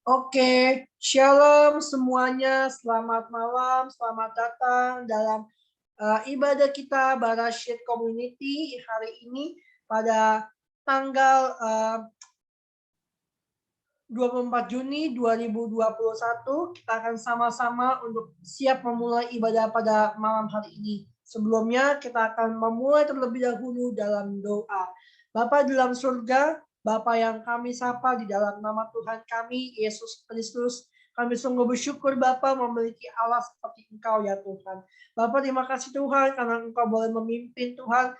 Oke, shalom semuanya, selamat malam, selamat datang dalam ibadah kita Barashit Community hari ini pada tanggal 24 Juni 2021. Kita akan sama-sama untuk siap memulai ibadah pada malam hari ini. Sebelumnya kita akan memulai terlebih dahulu dalam doa. Bapa di dalam surga, Bapa yang kami sapa di dalam nama Tuhan kami, Yesus Kristus, kami sungguh bersyukur Bapa memiliki Allah seperti Engkau ya Tuhan. Bapa terima kasih Tuhan karena Engkau boleh memimpin Tuhan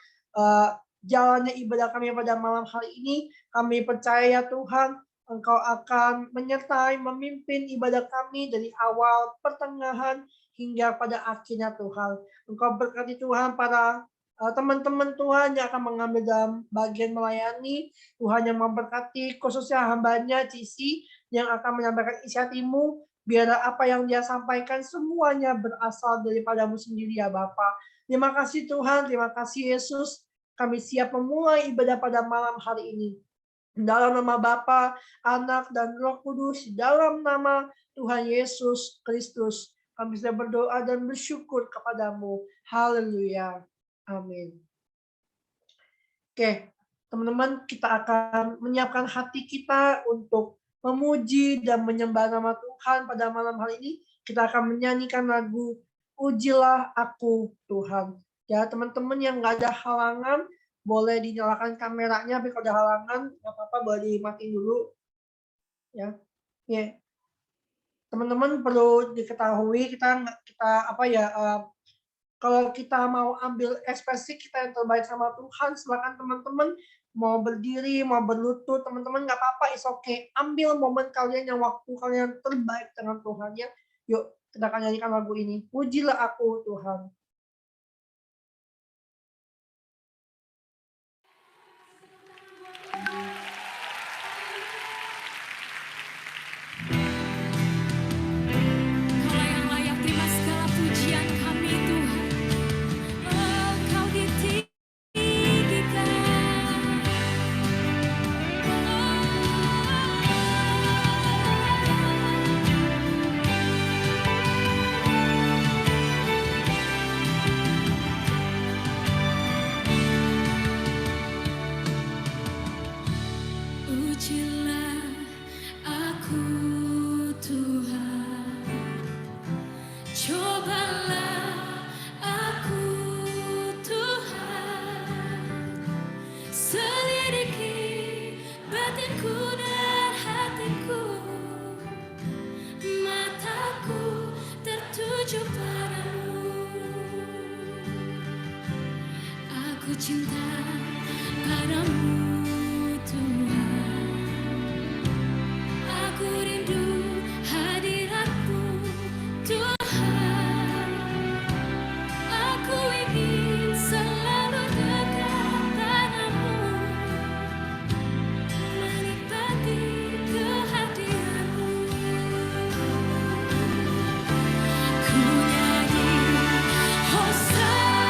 jalannya ibadah kami pada malam hari ini. Kami percaya ya Tuhan, Engkau akan menyertai, memimpin ibadah kami dari awal, pertengahan, hingga pada akhirnya Tuhan. Engkau berkati Tuhan para teman-teman Tuhan yang akan mengambil dalam bagian melayani. Tuhan yang memberkati khususnya hambanya Cici yang akan menyampaikan isi hati-Mu. Biar apa yang dia sampaikan semuanya berasal daripadamu sendiri ya Bapa. Terima kasih Tuhan, terima kasih Yesus. Kami siap memulai ibadah pada malam hari ini. Dalam nama Bapa, Anak, dan Roh Kudus, dalam nama Tuhan Yesus Kristus, kami sudah berdoa dan bersyukur kepadamu. Haleluya. Amin. Oke, teman-teman, kita akan menyiapkan hati kita untuk memuji dan menyembah nama Tuhan pada malam hari ini. Kita akan menyanyikan lagu Ujilah Aku Tuhan. Ya, teman-teman yang nggak ada halangan, boleh dinyalakan kameranya, tapi kalau ada halangan nggak apa-apa, boleh dimatiin dulu. Ya, teman-teman perlu diketahui kita kalau kita mau ambil ekspresi kita yang terbaik sama Tuhan, silakan teman-teman mau berdiri, mau berlutut, teman-teman nggak apa-apa, is okay. Ambil momen kalian yang waktu kalian terbaik dengan Tuhan ya. Yuk, kita akan nyanyikan lagu ini. Pujilah aku Tuhan. Hosana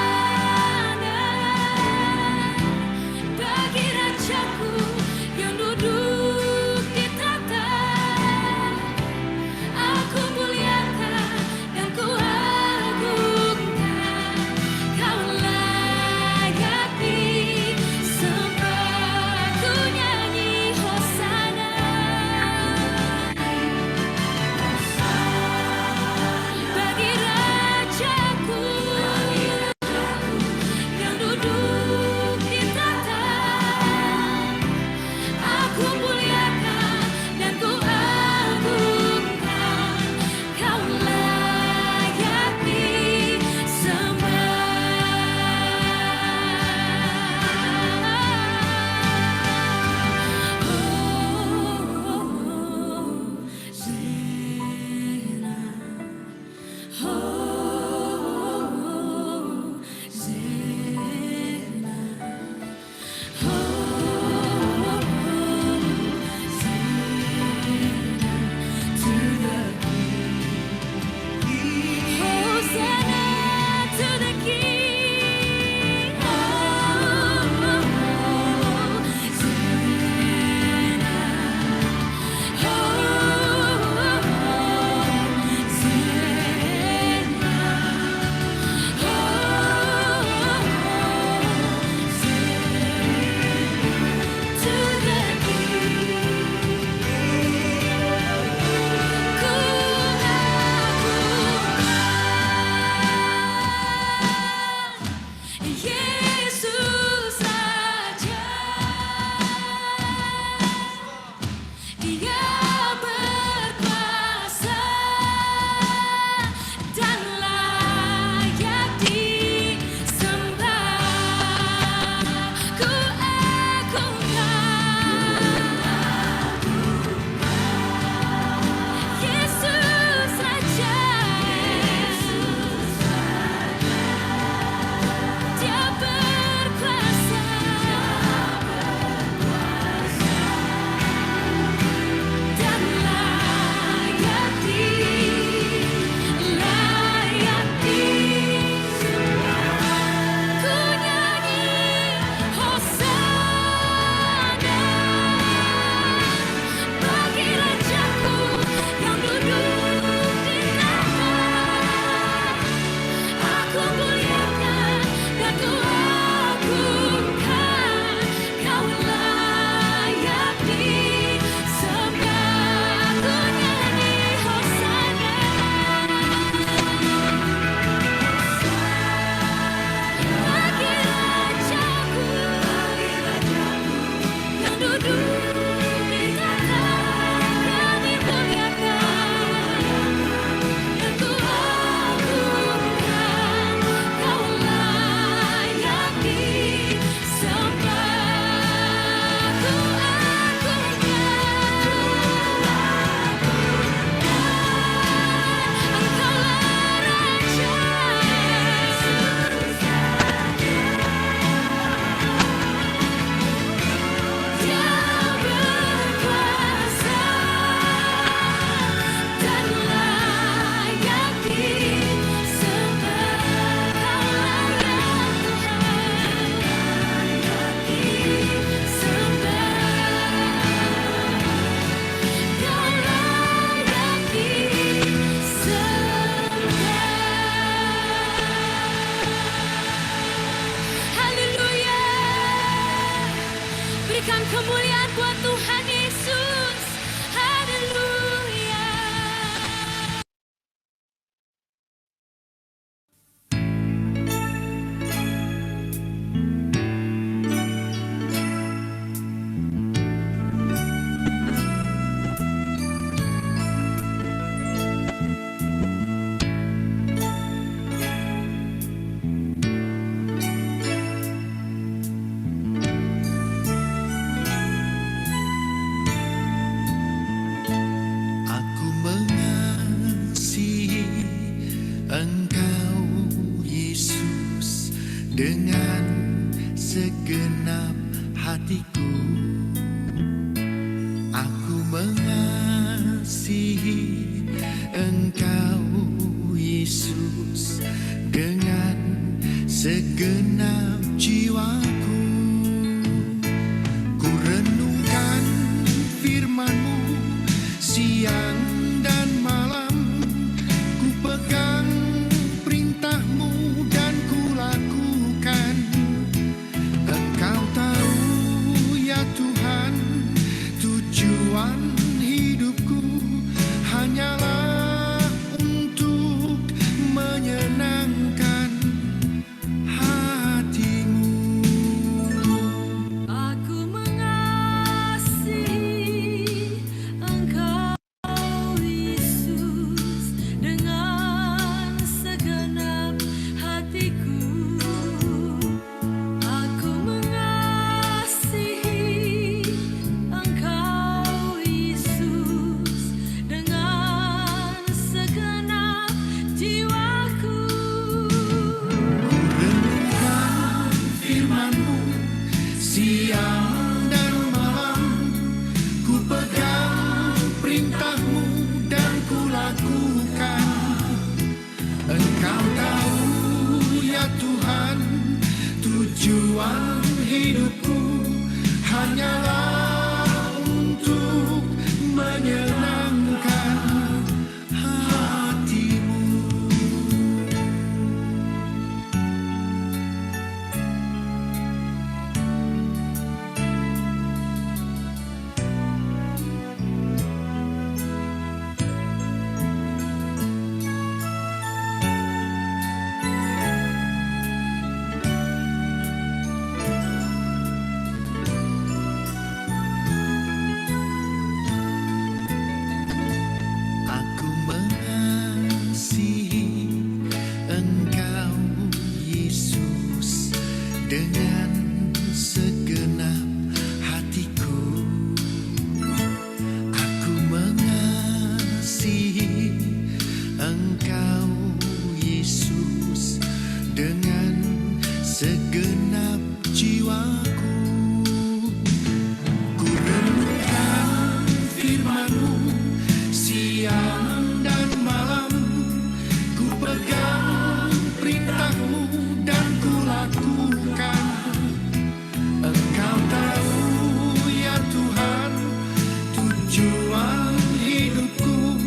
segenap jiwaku. Ku renungkan firman-Mu siang dan malam, ku pegang perintah-Mu dan ku lakukan. Engkau tahu ya Tuhan, tujuan hidupku hanyalah untuk menyenangkan hati-Mu. Aku mengasihi Engkau, Yesus, dengan segenap hatiku. Aku mengasihi Engkau, Yesus, dengan segenap jiwaku. Renungkan firman-Mu siang dan malam, ku pegang perintah-Mu dan ku lakukan. Engkau tahu ya Tuhan, tujuan hidupku hanyalah untuk menyenangkan hati-Mu. Aku mengasihi Engkau, Yesus, dengan segenap hatiku. Aku mengasihi Engkau, Yesus, dengan segenap jiwaku. Ku renungkan firman-Mu siang dan malam, ku pegang perintah-Mu dan ku lakukan. Engkau tahu ya Tuhan, tujuan hidupku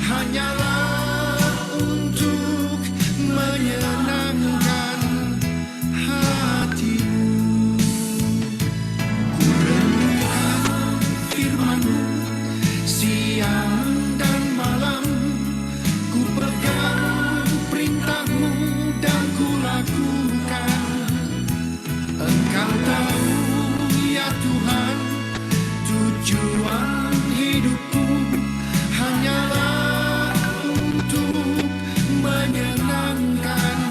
hanyalah untuk menyenangkan hati-Mu. Ku renungkan firman-Mu siang dan malam, ku pegang perintah-Mu dan ku lakukan. Engkau tahu ya Tuhan, tujuan hidupku hanyalah untuk menyenangkan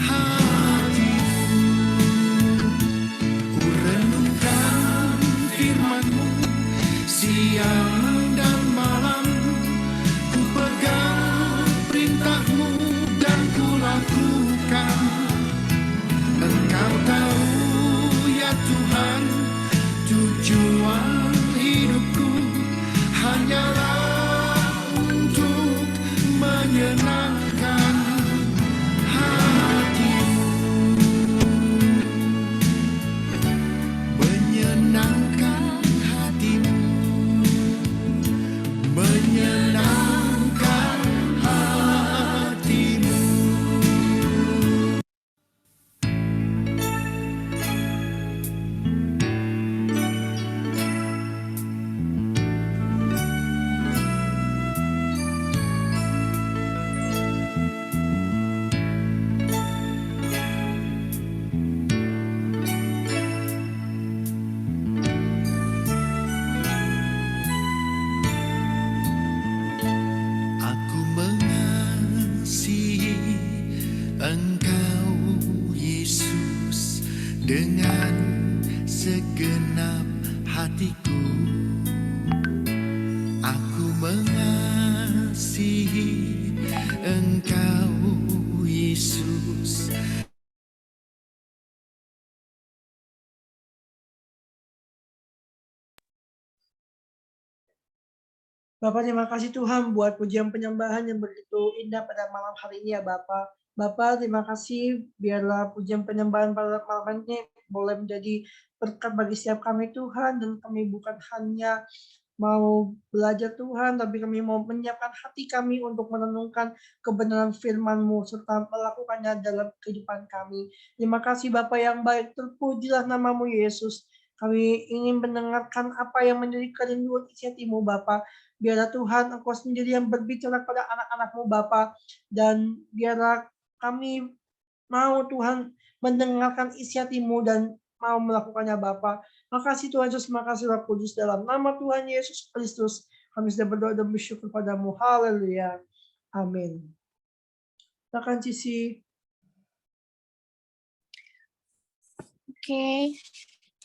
hati-Mu. Ku renungkan firman-Mu siang dan malam, ku pegang perintah-Mu dan ku lakukan. Engkau tahu ya Tuhan, tujuan hidupku hanyalah untuk menyenangkan hati-Mu. Menyenangkan hati-Mu, menyenangkan hati-Mu. Aku mengasihi Engkau, Yesus, dengan segenap hatiku. Aku mengasihi Engkau, Yesus. Bapak, terima kasih Tuhan buat pujian penyembahan yang begitu indah pada malam hari ini ya Bapak. Bapak, terima kasih. Biarlah pujian penyembahan pada malam ini boleh menjadi berkat bagi setiap kami Tuhan, dan kami bukan hanya mau belajar Tuhan, tapi kami mau menyiapkan hati kami untuk menenungkan kebenaran firman-Mu serta melakukannya dalam kehidupan kami. Terima kasih Bapa yang baik, terpujilah nama-Mu Yesus. Kami ingin mendengarkan apa yang menjadi kerinduan isi hati-Mu Bapa. Biarlah Tuhan Engkau sendiri yang berbicara kepada anak-anak-Mu Bapa, dan biarlah kami mau Tuhan mendengarkan isi hati-Mu dan mau melakukannya Bapa. Makasih Tuhan Yesus, makasih Roh Kudus, dalam nama Tuhan Yesus Kristus kami sudah berdoa dan bersyukur padamu. Haleluya. Amin. Silakan Cici. Oke,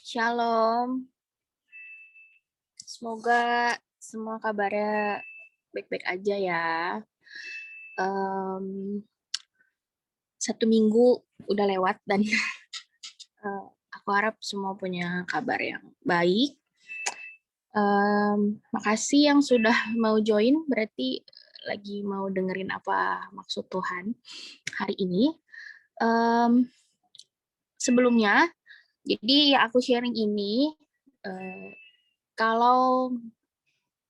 Shalom. Semoga semua kabarnya baik-baik aja ya. 1 minggu udah lewat dan aku harap semua punya kabar yang baik. Makasih yang sudah mau join, berarti lagi mau dengerin apa maksud Tuhan hari ini. Sebelumnya, jadi aku sharing ini, kalau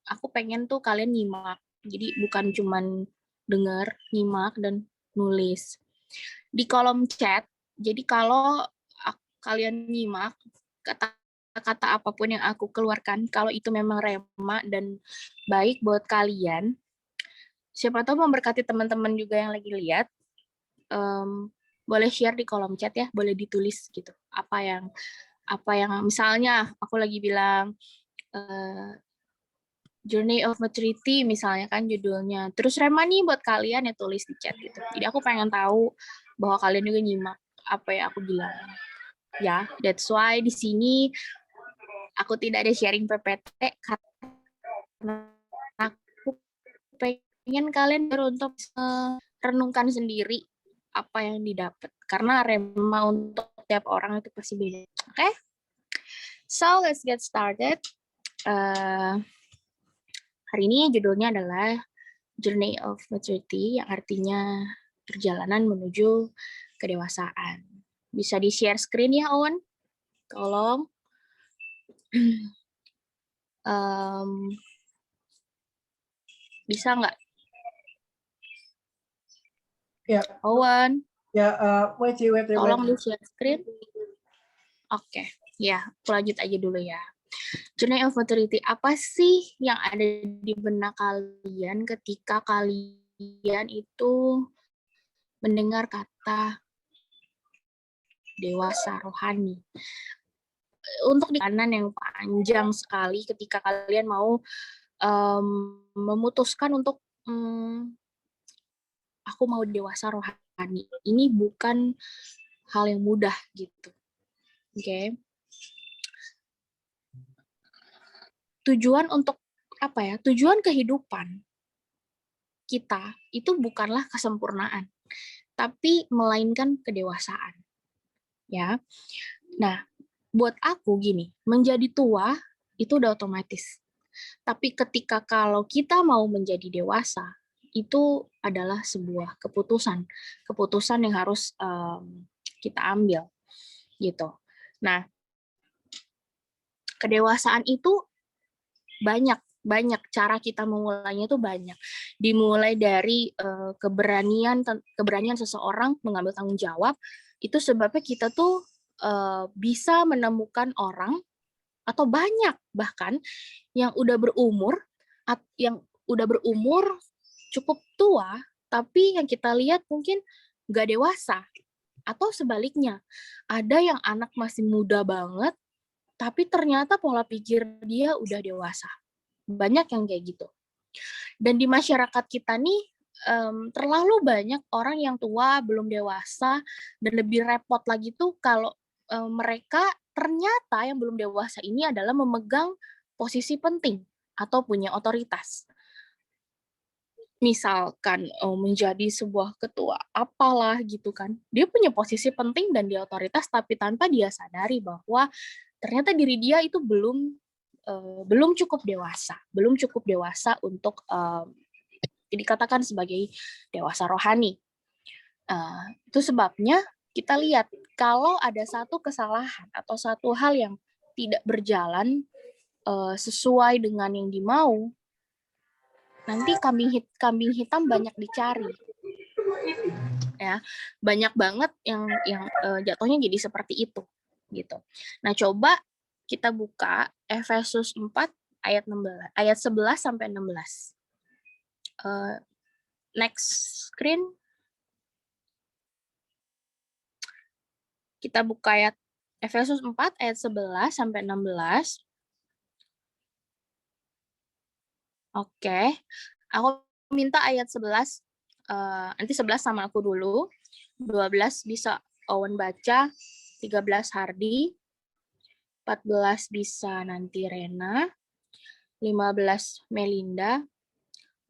aku pengen tuh kalian nyimak, jadi bukan cuman denger, nyimak, dan nulis. Di kolom chat, jadi kalau kalian nyimak, kata-kata apapun yang aku keluarkan, kalau itu memang rema dan baik buat kalian, siapa tahu memberkati teman-teman juga yang lagi lihat, boleh share di kolom chat ya, boleh ditulis gitu. Apa yang misalnya aku lagi bilang Journey of Maturity misalnya kan judulnya. Terus rema nih buat kalian ya, tulis di chat gitu. Jadi aku pengen tahu bahwa kalian juga nyimak apa yang aku bilang. Ya, that's why di sini aku tidak ada sharing PPT karena aku pengen kalian untuk renungkan sendiri apa yang didapat. Karena rema untuk tiap orang itu pasti beda. Oke? So, let's get started. Hari ini judulnya adalah Journey of Maturity, yang artinya perjalanan menuju kedewasaan. Bisa di-share screen ya, Owen? Tolong. Bisa nggak? Ya. Owen? Ya, wait. Tolong di-share screen. Oke, ya, aku lanjut aja dulu ya. Journey of Maturity, apa sih yang ada di benak kalian ketika kalian itu mendengar kata dewasa rohani? Untuk di kanan yang panjang sekali ketika kalian mau memutuskan untuk aku mau dewasa rohani. Ini bukan hal yang mudah gitu. Oke. Tujuan untuk apa ya? Tujuan kehidupan kita itu bukanlah kesempurnaan, tapi melainkan kedewasaan. Ya. Nah, buat aku gini, menjadi tua itu udah otomatis. Tapi ketika kalau kita mau menjadi dewasa, itu adalah sebuah keputusan yang harus kita ambil, gitu. Nah, kedewasaan itu banyak cara kita memulainya itu banyak. Dimulai dari keberanian seseorang mengambil tanggung jawab. Itu sebabnya kita tuh bisa menemukan orang atau banyak bahkan yang udah berumur cukup tua, tapi yang kita lihat mungkin nggak dewasa. Atau sebaliknya, ada yang anak masih muda banget, tapi ternyata pola pikir dia udah dewasa. Banyak yang kayak gitu. Dan di masyarakat kita nih, terlalu banyak orang yang tua, belum dewasa, dan lebih repot lagi tuh kalau mereka ternyata yang belum dewasa ini adalah memegang posisi penting atau punya otoritas. Misalkan menjadi sebuah ketua apalah gitu kan, dia punya posisi penting dan dia otoritas, tapi tanpa dia sadari bahwa ternyata diri dia itu belum cukup dewasa untuk dikatakan sebagai dewasa rohani. Itu sebabnya kita lihat kalau ada satu kesalahan atau satu hal yang tidak berjalan sesuai dengan yang dimau, nanti kambing hitam banyak dicari, ya, banyak banget yang jatuhnya jadi seperti itu, gitu. Nah, coba kita buka Efesus 4 ayat 11 sampai 16. Next screen. Kita buka ayat Efesus 4 ayat 11 sampai 16. Oke. Aku minta ayat 11, nanti 11 sama aku dulu. 12 bisa Owen baca, 13 Hardi, 14 bisa nanti Rena, 15 Melinda,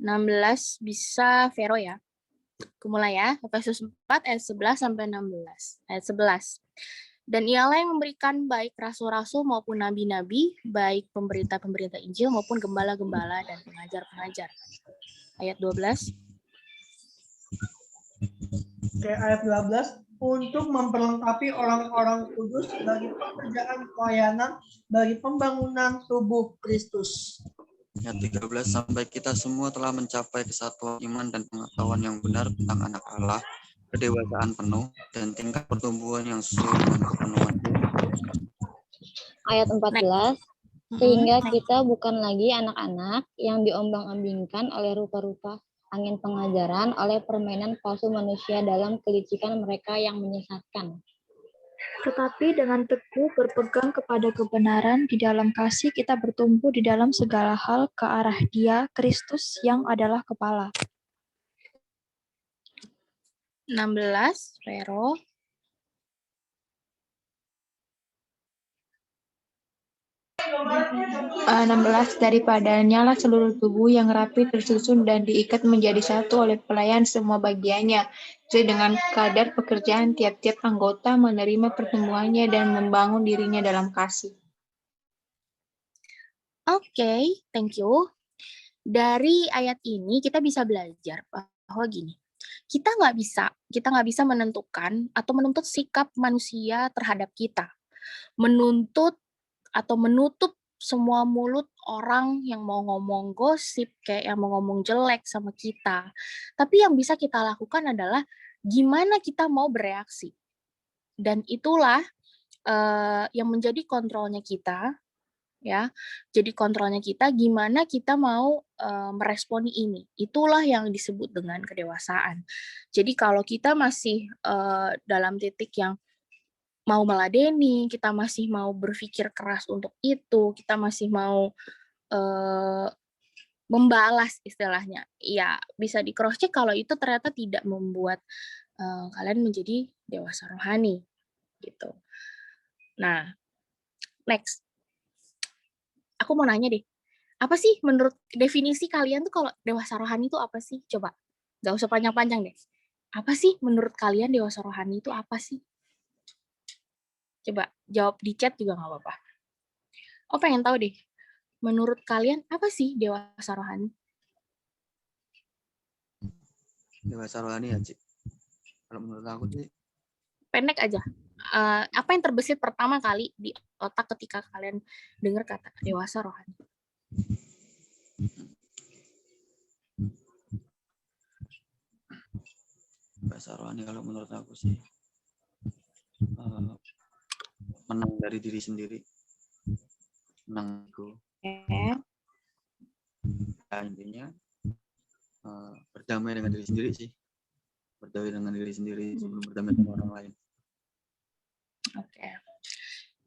16 bisa Vero ya. Aku mulai ya, Efesus 4 ayat 11 sampai 16. Ayat 11. Dan ialah yang memberikan baik rasul-rasul maupun nabi-nabi, baik pemberita-pemberita Injil maupun gembala-gembala dan pengajar-pengajar. Ayat 12. Oke, ayat 12. Untuk memperlengkapi orang-orang kudus bagi pekerjaan pelayanan bagi pembangunan tubuh Kristus. Ayat 13, sampai kita semua telah mencapai kesatuan iman dan pengetahuan yang benar tentang anak Allah, kedewasaan penuh, dan tingkat pertumbuhan yang sesuai dengan kepenuhan. Ayat 14, sehingga kita bukan lagi anak-anak yang diombang-ambingkan oleh rupa-rupa angin pengajaran, oleh permainan palsu manusia dalam kelicikan mereka yang menyesatkan. Tetapi dengan teguh berpegang kepada kebenaran di dalam kasih kita bertumbuh di dalam segala hal ke arah Dia, Kristus yang adalah kepala. 16, Vero. Uh, 16, daripadanya lah seluruh tubuh yang rapi tersusun dan diikat menjadi satu oleh pelayan semua bagiannya, sesuai dengan kadar pekerjaan tiap-tiap anggota menerima pertumbuhannya dan membangun dirinya dalam kasih. Oke, thank you. Dari ayat ini kita bisa belajar bahwa gini, kita nggak bisa menentukan atau menuntut sikap manusia terhadap kita, menuntut atau menutup semua mulut orang yang mau ngomong gosip, kayak yang mau ngomong jelek sama kita. Tapi yang bisa kita lakukan adalah gimana kita mau bereaksi. Dan itulah yang menjadi kontrolnya kita, ya. Jadi kontrolnya kita gimana kita mau meresponi ini. Itulah yang disebut dengan kedewasaan. Jadi kalau kita masih dalam titik yang mau meladeni, kita masih mau berpikir keras untuk itu, kita masih mau membalas istilahnya, ya bisa di cross check kalau itu ternyata tidak membuat kalian menjadi dewasa rohani, gitu. Nah, next, aku mau nanya deh, apa sih menurut definisi kalian tuh kalau dewasa rohani itu apa sih? Coba, gak usah panjang-panjang deh. Apa sih menurut kalian dewasa rohani itu apa sih? Coba jawab di chat juga nggak apa-apa. Oh, pengen tahu deh, menurut kalian apa sih dewasa rohani? Dewasa rohani ya, Cik. Kalau menurut aku sih, Pendek aja. Apa yang terbesit pertama kali di otak ketika kalian dengar kata dewasa rohani? dewasa rohani kalau menurut aku sih menang dari diri sendiri, menang ego. Ya, intinya berdamai dengan diri sendiri sih, berdamai dengan diri sendiri sebelum berdamai dengan orang lain. Oke.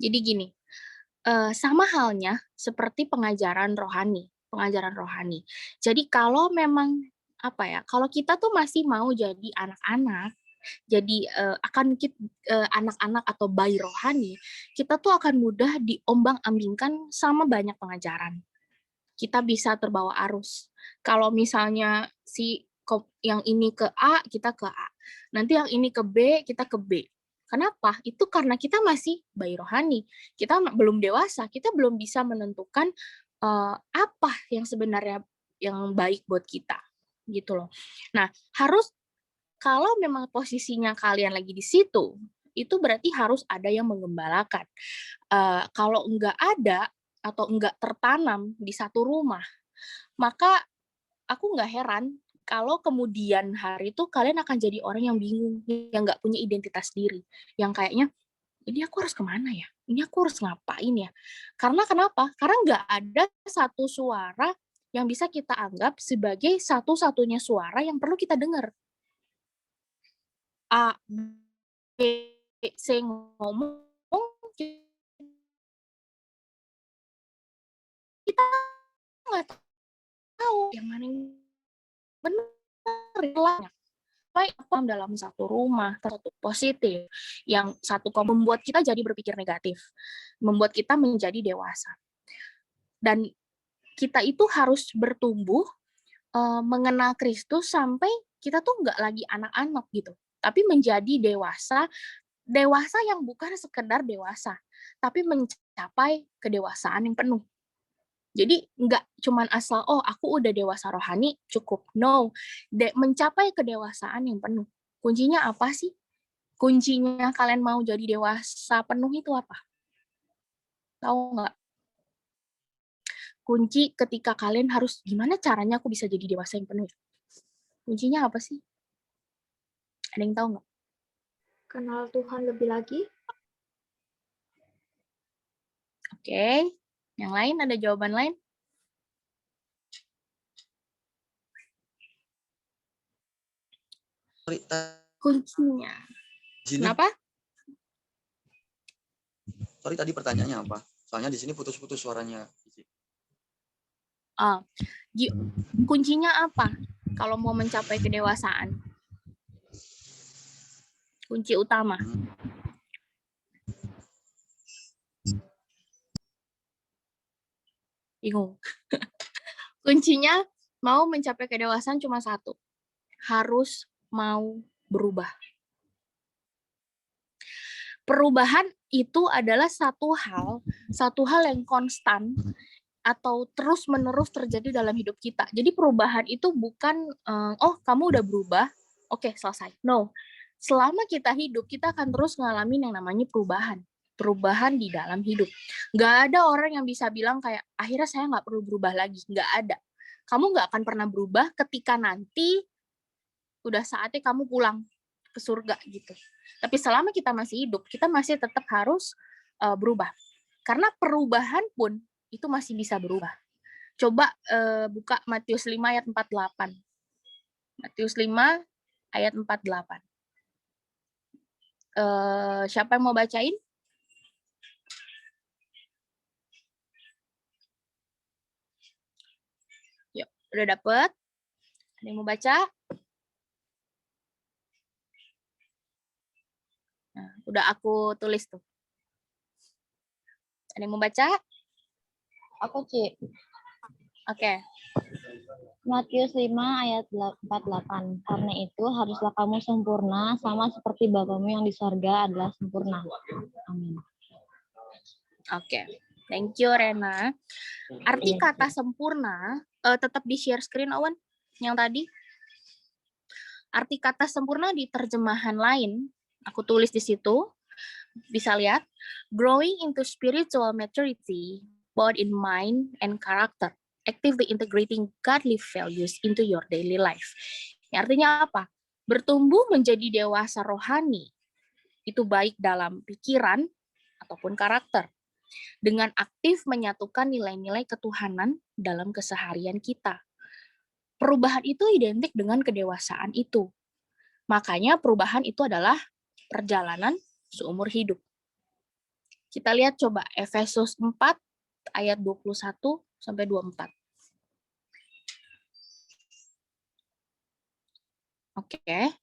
Jadi gini, sama halnya seperti pengajaran rohani. Jadi kalau memang kalau kita tuh masih mau jadi anak-anak, jadi anak-anak atau bayi rohani, kita tuh akan mudah diombang-ambingkan sama banyak pengajaran. Kita bisa terbawa arus. Kalau misalnya yang ini ke A, kita ke A. Nanti yang ini ke B, kita ke B. Kenapa? Itu karena kita masih bayi rohani. Kita belum dewasa, kita belum bisa menentukan apa yang sebenarnya yang baik buat kita. Gitu loh. Nah, harus Kalau memang posisinya kalian lagi di situ, itu berarti harus ada yang menggembalakan. Kalau enggak ada atau enggak tertanam di satu rumah, maka aku nggak heran kalau kemudian hari itu kalian akan jadi orang yang bingung, yang nggak punya identitas diri, yang kayaknya, ini aku harus kemana ya? Ini aku harus ngapain ya? Karena kenapa? Karena nggak ada satu suara yang bisa kita anggap sebagai satu-satunya suara yang perlu kita dengar. A, B, C ngomong, kita nggak tahu yang mana yang benar. Baik dalam satu rumah, satu positif, yang satu membuat kita jadi berpikir negatif, membuat kita menjadi dewasa. Dan kita itu harus bertumbuh, mengenal Kristus sampai kita tuh nggak lagi anak-anak gitu, tapi menjadi dewasa yang bukan sekedar dewasa, tapi mencapai kedewasaan yang penuh. Jadi nggak cuman asal, oh aku udah dewasa rohani, cukup. No, mencapai kedewasaan yang penuh. Kuncinya apa sih? Kuncinya kalian mau jadi dewasa penuh itu apa? Tahu nggak? Kunci ketika kalian harus, gimana caranya aku bisa jadi dewasa yang penuh? Kuncinya apa sih? Ada yang tahu nggak? Kenal Tuhan lebih lagi. Oke. Yang lain, ada jawaban lain? Kuncinya. Kenapa? Sorry, tadi pertanyaannya apa? Soalnya di sini putus-putus suaranya. Kuncinya apa kalau mau mencapai kedewasaan? Kunci utama. Bingung. Kuncinya mau mencapai kedewasaan cuma satu. Harus mau berubah. Perubahan itu adalah satu hal yang konstan atau terus-menerus terjadi dalam hidup kita. Jadi perubahan itu bukan, oh kamu udah berubah, oke selesai. No, selama kita hidup, kita akan terus ngalamin yang namanya perubahan di dalam hidup. Nggak ada orang yang bisa bilang kayak, akhirnya saya nggak perlu berubah lagi. Nggak ada. Kamu nggak akan pernah berubah ketika nanti udah saatnya kamu pulang ke surga gitu. Tapi selama kita masih hidup, kita masih tetap harus berubah. Karena perubahan pun itu masih bisa berubah. Coba buka Matius 5 ayat 48. Matius 5 ayat 48. Siapa yang mau bacain? Yuk, udah dapet? Ada yang mau baca? Nah, udah aku tulis tuh. Ada yang mau baca? Aku, Ci. Oke. Matius 5 ayat 48. Karena itu haruslah kamu sempurna sama seperti Bapamu yang di sorga adalah sempurna. Amin. Oke. Thank you, Rena. Arti kata sempurna, tetap di share screen, Owen, yang tadi. Arti kata sempurna di terjemahan lain, aku tulis di situ, bisa lihat, growing into spiritual maturity, both in mind and character, actively integrating godly values into your daily life. Ya, artinya apa? Bertumbuh menjadi dewasa rohani, itu baik dalam pikiran ataupun karakter, dengan aktif menyatukan nilai-nilai ketuhanan dalam keseharian kita. Perubahan itu identik dengan kedewasaan itu. Makanya perubahan itu adalah perjalanan seumur hidup. Kita lihat coba Efesus 4 ayat 21 sampai 24. Oke.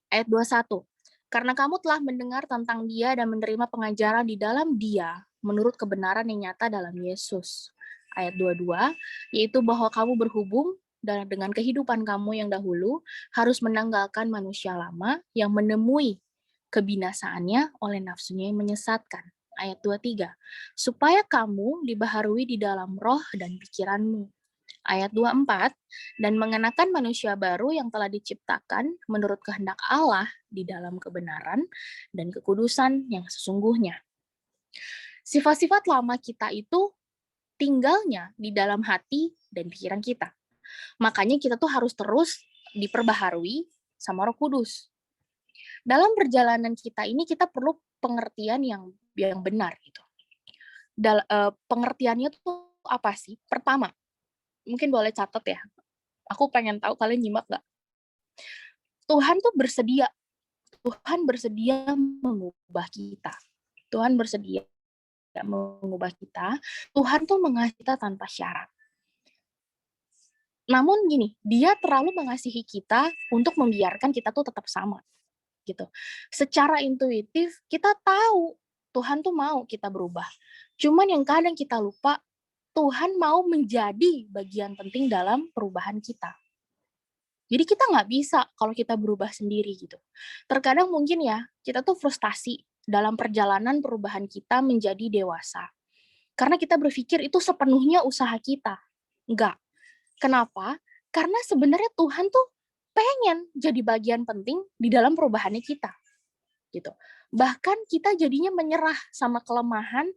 Ayat 21. Karena kamu telah mendengar tentang Dia dan menerima pengajaran di dalam Dia menurut kebenaran yang nyata dalam Yesus. Ayat 22, yaitu bahwa kamu berhubung dengan kehidupan kamu yang dahulu harus menanggalkan manusia lama yang menemui kebinasaannya oleh nafsunya yang menyesatkan. Ayat 23, supaya kamu dibaharui di dalam roh dan pikiranmu, ayat 24, dan mengenakan manusia baru yang telah diciptakan menurut kehendak Allah di dalam kebenaran dan kekudusan yang sesungguhnya. Sifat-sifat lama kita itu tinggalnya di dalam hati dan pikiran kita. Makanya kita tuh harus terus diperbaharui sama Roh Kudus. Dalam perjalanan kita ini kita perlu pengertian yang benar gitu. Pengertiannya tuh apa sih? Pertama, mungkin boleh catat ya. Aku pengen tahu kalian nyimak nggak? Tuhan tuh bersedia. Tuhan bersedia mengubah kita. Tuhan bersedia mengubah kita. Tuhan tuh mengasihi kita tanpa syarat. Namun gini, dia terlalu mengasihi kita untuk membiarkan kita tuh tetap sama. Gitu. Secara intuitif, kita tahu Tuhan tuh mau kita berubah. Cuman yang kadang kita lupa, Tuhan mau menjadi bagian penting dalam perubahan kita. Jadi kita nggak bisa kalau kita berubah sendiri gitu. Terkadang mungkin ya, kita tuh frustasi dalam perjalanan perubahan kita menjadi dewasa. Karena kita berpikir itu sepenuhnya usaha kita. Enggak. Kenapa? Karena sebenarnya Tuhan tuh pengen jadi bagian penting di dalam perubahannya kita. Gitu. Bahkan kita jadinya menyerah sama kelemahan,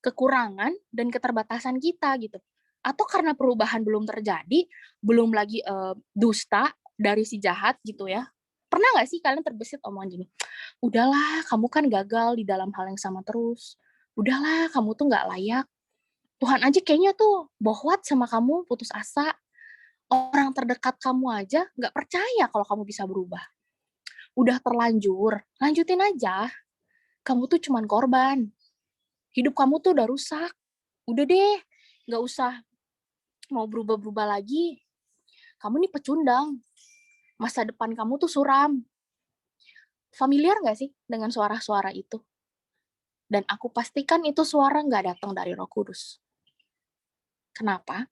kekurangan, dan keterbatasan kita gitu. Atau karena perubahan belum terjadi, belum lagi dusta dari si jahat gitu ya. Pernah nggak sih kalian terbesit omongan gini, udahlah kamu kan gagal di dalam hal yang sama terus, udahlah kamu tuh nggak layak, Tuhan aja kayaknya tuh bohwat sama kamu, putus asa, orang terdekat kamu aja nggak percaya kalau kamu bisa berubah. Udah terlanjur, lanjutin aja, kamu tuh cuman korban, hidup kamu tuh udah rusak, udah deh, nggak usah mau berubah-berubah lagi. Kamu nih pecundang. Masa depan kamu tuh suram. Familiar nggak sih dengan suara-suara itu? Dan aku pastikan itu suara nggak datang dari Roh Kudus. Kenapa?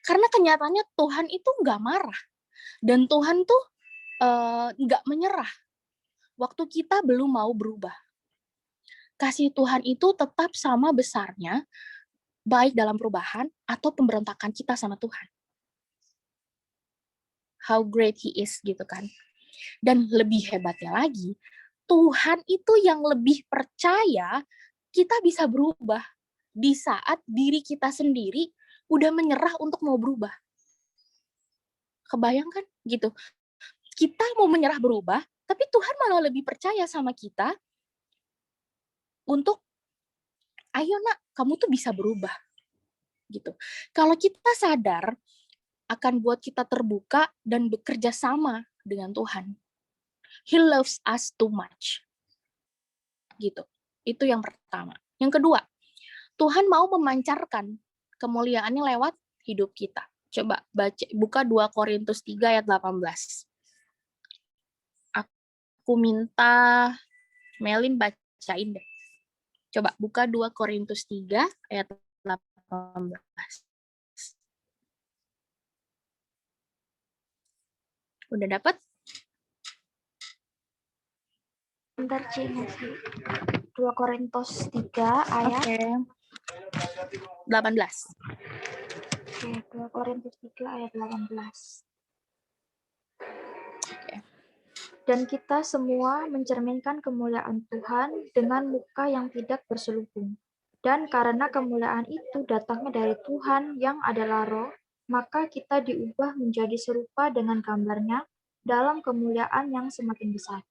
Karena kenyataannya Tuhan itu nggak marah. Dan Tuhan tuh nggak menyerah. Waktu kita belum mau berubah. Kasih Tuhan itu tetap sama besarnya, baik dalam perubahan atau pemberontakan kita sama Tuhan. How great He is gitu kan. Dan lebih hebatnya lagi, Tuhan itu yang lebih percaya kita bisa berubah di saat diri kita sendiri udah menyerah untuk mau berubah. Kebayangkan gitu. Kita mau menyerah berubah, tapi Tuhan malah lebih percaya sama kita untuk ayo nak, kamu tuh bisa berubah. Gitu. Kalau kita sadar akan buat kita terbuka dan bekerja sama dengan Tuhan. He loves us too much. Gitu. Itu yang pertama. Yang kedua, Tuhan mau memancarkan kemuliaannya lewat hidup kita. Coba buka 2 Korintus 3 ayat 18. Aku minta Melin bacain deh. Coba buka 2 Korintus 3 ayat 18. Udah dapat? Bentar, Ci, 2 Korintus 3 ayat. Oke. 18. Oke, 2 Korintus 3 ayat 18. Oke. Dan kita semua mencerminkan kemuliaan Tuhan dengan muka yang tidak berselubung. Dan karena kemuliaan itu datangnya dari Tuhan yang adalah Roh, maka kita diubah menjadi serupa dengan gambarnya dalam kemuliaan yang semakin besar.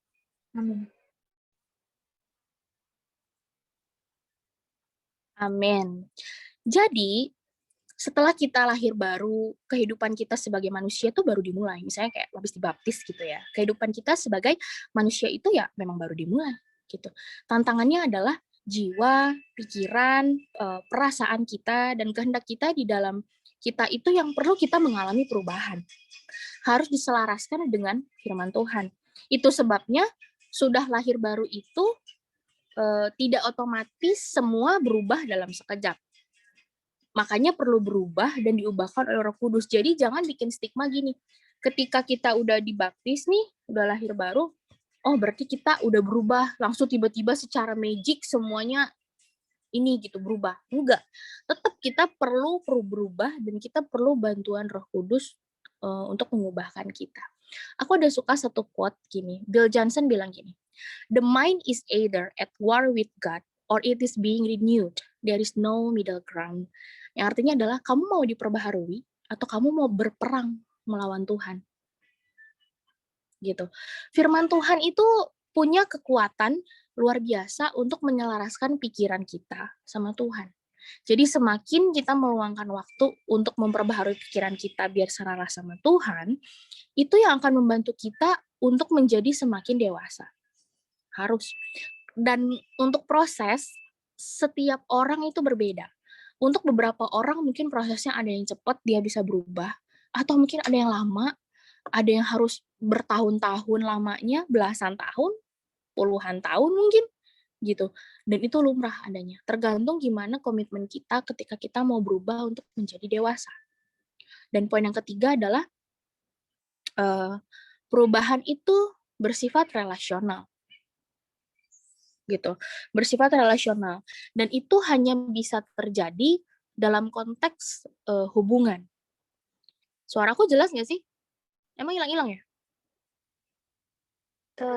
Amin. Amin. Jadi, setelah kita lahir baru, kehidupan kita sebagai manusia itu baru dimulai. Misalnya kayak habis dibaptis gitu ya. Kehidupan kita sebagai manusia itu ya memang baru dimulai gitu. Tantangannya adalah jiwa, pikiran, perasaan kita, dan kehendak kita di dalam kita itu yang perlu kita mengalami perubahan. Harus diselaraskan dengan firman Tuhan. Itu sebabnya sudah lahir baru itu tidak otomatis semua berubah dalam sekejap. Makanya perlu berubah dan diubahkan oleh Roh Kudus. Jadi jangan bikin stigma gini. Ketika kita udah dibaptis nih, udah lahir baru, oh berarti kita udah berubah. Langsung tiba-tiba secara magic semuanya ini gitu berubah. Enggak. Tetap kita perlu berubah dan kita perlu bantuan Roh Kudus untuk mengubahkan kita. Aku ada suka satu quote gini. Bill Johnson bilang gini. The mind is either at war with God or it is being renewed. There is no middle ground. Yang artinya adalah kamu mau diperbaharui atau kamu mau berperang melawan Tuhan. Gitu. Firman Tuhan itu punya kekuatan luar biasa untuk menyelaraskan pikiran kita sama Tuhan. Jadi semakin kita meluangkan waktu untuk memperbaharui pikiran kita biar selaras sama Tuhan, itu yang akan membantu kita untuk menjadi semakin dewasa. Harus. Dan untuk proses, setiap orang itu berbeda. Untuk beberapa orang mungkin prosesnya ada yang cepat, dia bisa berubah. Atau mungkin ada yang lama, ada yang harus bertahun-tahun lamanya, belasan tahun, puluhan tahun mungkin, gitu. Dan itu lumrah adanya. Tergantung gimana komitmen kita ketika kita mau berubah untuk menjadi dewasa. Dan poin yang ketiga adalah perubahan itu bersifat relasional. Gitu. Bersifat relasional. Dan itu hanya bisa terjadi dalam konteks hubungan. Suaraku jelas nggak sih? Emang hilang-hilang ya?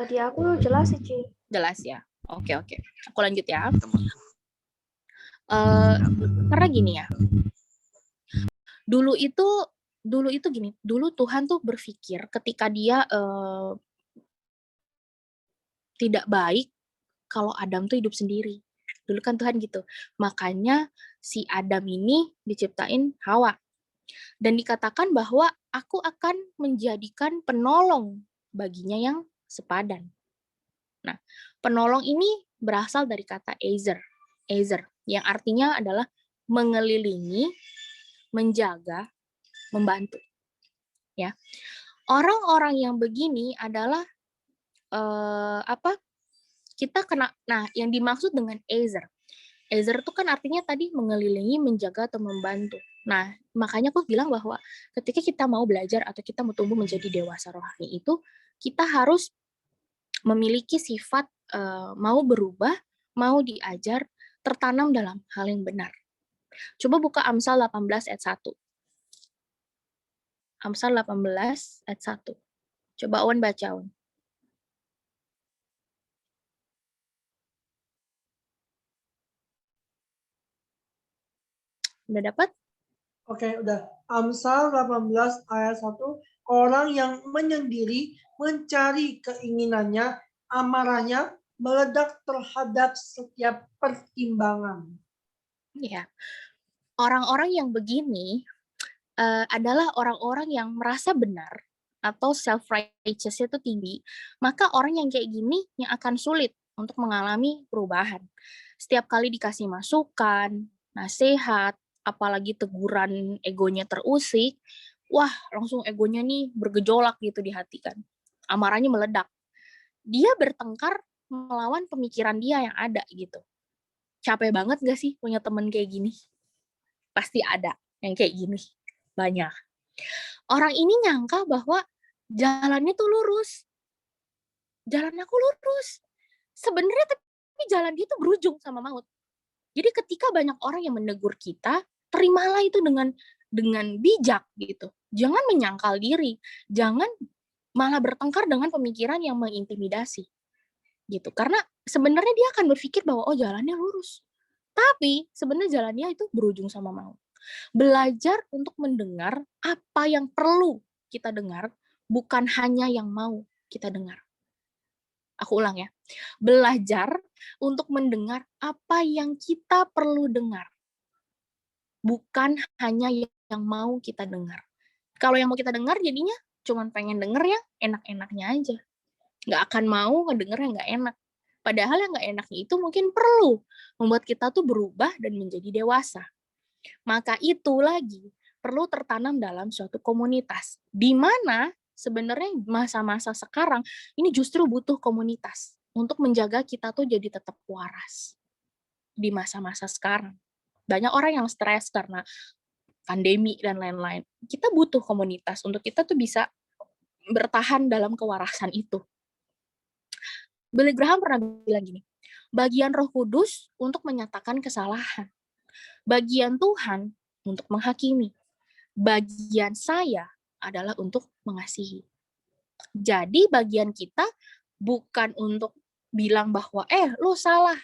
Di aku jelas sih, Ci. Jelas ya. Oke. Aku lanjut ya. Karena gini ya. Dulu itu gini. Dulu Tuhan tuh berpikir ketika dia tidak baik kalau Adam tuh hidup sendiri. Dulu kan Tuhan gitu. Makanya si Adam ini diciptain Hawa. Dan dikatakan bahwa aku akan menjadikan penolong baginya yang sepadan. Nah, penolong ini berasal dari kata Ezer, yang artinya adalah mengelilingi, menjaga, membantu. Ya, orang-orang yang begini adalah kita kena. Nah, yang dimaksud dengan Ezer itu kan artinya tadi mengelilingi, menjaga atau membantu. Nah, makanya aku bilang bahwa ketika kita mau belajar atau kita mau tumbuh menjadi dewasa rohani itu, kita harus memiliki sifat mau berubah, mau diajar, tertanam dalam hal yang benar. Coba buka Amsal 18 ayat 1. Amsal 18 ayat 1. Coba Awan baca, Awan. Udah dapat? Oke, udah. Amsal 18 ayat 1. Orang yang menyendiri mencari keinginannya, amarahnya meledak terhadap setiap pertimbangan. Ya. Orang-orang yang begini adalah orang-orang yang merasa benar atau self-righteous itu tinggi, maka orang yang kayak gini yang akan sulit untuk mengalami perubahan. Setiap kali dikasih masukan, nasihat, apalagi teguran egonya terusik, wah langsung egonya nih bergejolak gitu di hati kan. Amarahnya meledak. Dia bertengkar melawan pemikiran dia yang ada gitu. Capek banget gak sih punya temen kayak gini? Pasti ada yang kayak gini. Banyak. Orang ini nyangka bahwa jalannya tuh lurus. Jalan aku lurus. Sebenarnya tapi jalan dia tuh berujung sama maut. Jadi ketika banyak orang yang menegur kita, terimalah itu dengan bijak gitu. Jangan menyangkal diri. Jangan malah bertengkar dengan pemikiran yang mengintimidasi. Gitu. Karena sebenarnya dia akan berpikir bahwa oh jalannya lurus. Tapi sebenarnya jalannya itu berujung sama maut. Belajar untuk mendengar apa yang perlu kita dengar, bukan hanya yang mau kita dengar. Aku ulang ya. Belajar untuk mendengar apa yang kita perlu dengar, bukan hanya yang mau kita dengar. Kalau yang mau kita dengar jadinya cuman pengen denger yang enak-enaknya aja. Nggak akan mau ngedenger yang nggak enak. Padahal yang nggak enaknya itu mungkin perlu membuat kita tuh berubah dan menjadi dewasa. Maka itu lagi perlu tertanam dalam suatu komunitas. Di mana sebenarnya masa-masa sekarang ini justru butuh komunitas untuk menjaga kita tuh jadi tetap waras. Di masa-masa sekarang. Banyak orang yang stres karena pandemi dan lain-lain. Kita butuh komunitas untuk kita tuh bisa bertahan dalam kewarasan itu. Billy Graham pernah bilang gini, Bagian Roh Kudus untuk menyatakan kesalahan. Bagian Tuhan untuk menghakimi. Bagian saya adalah untuk mengasihi. Jadi bagian kita bukan untuk bilang bahwa lu salah,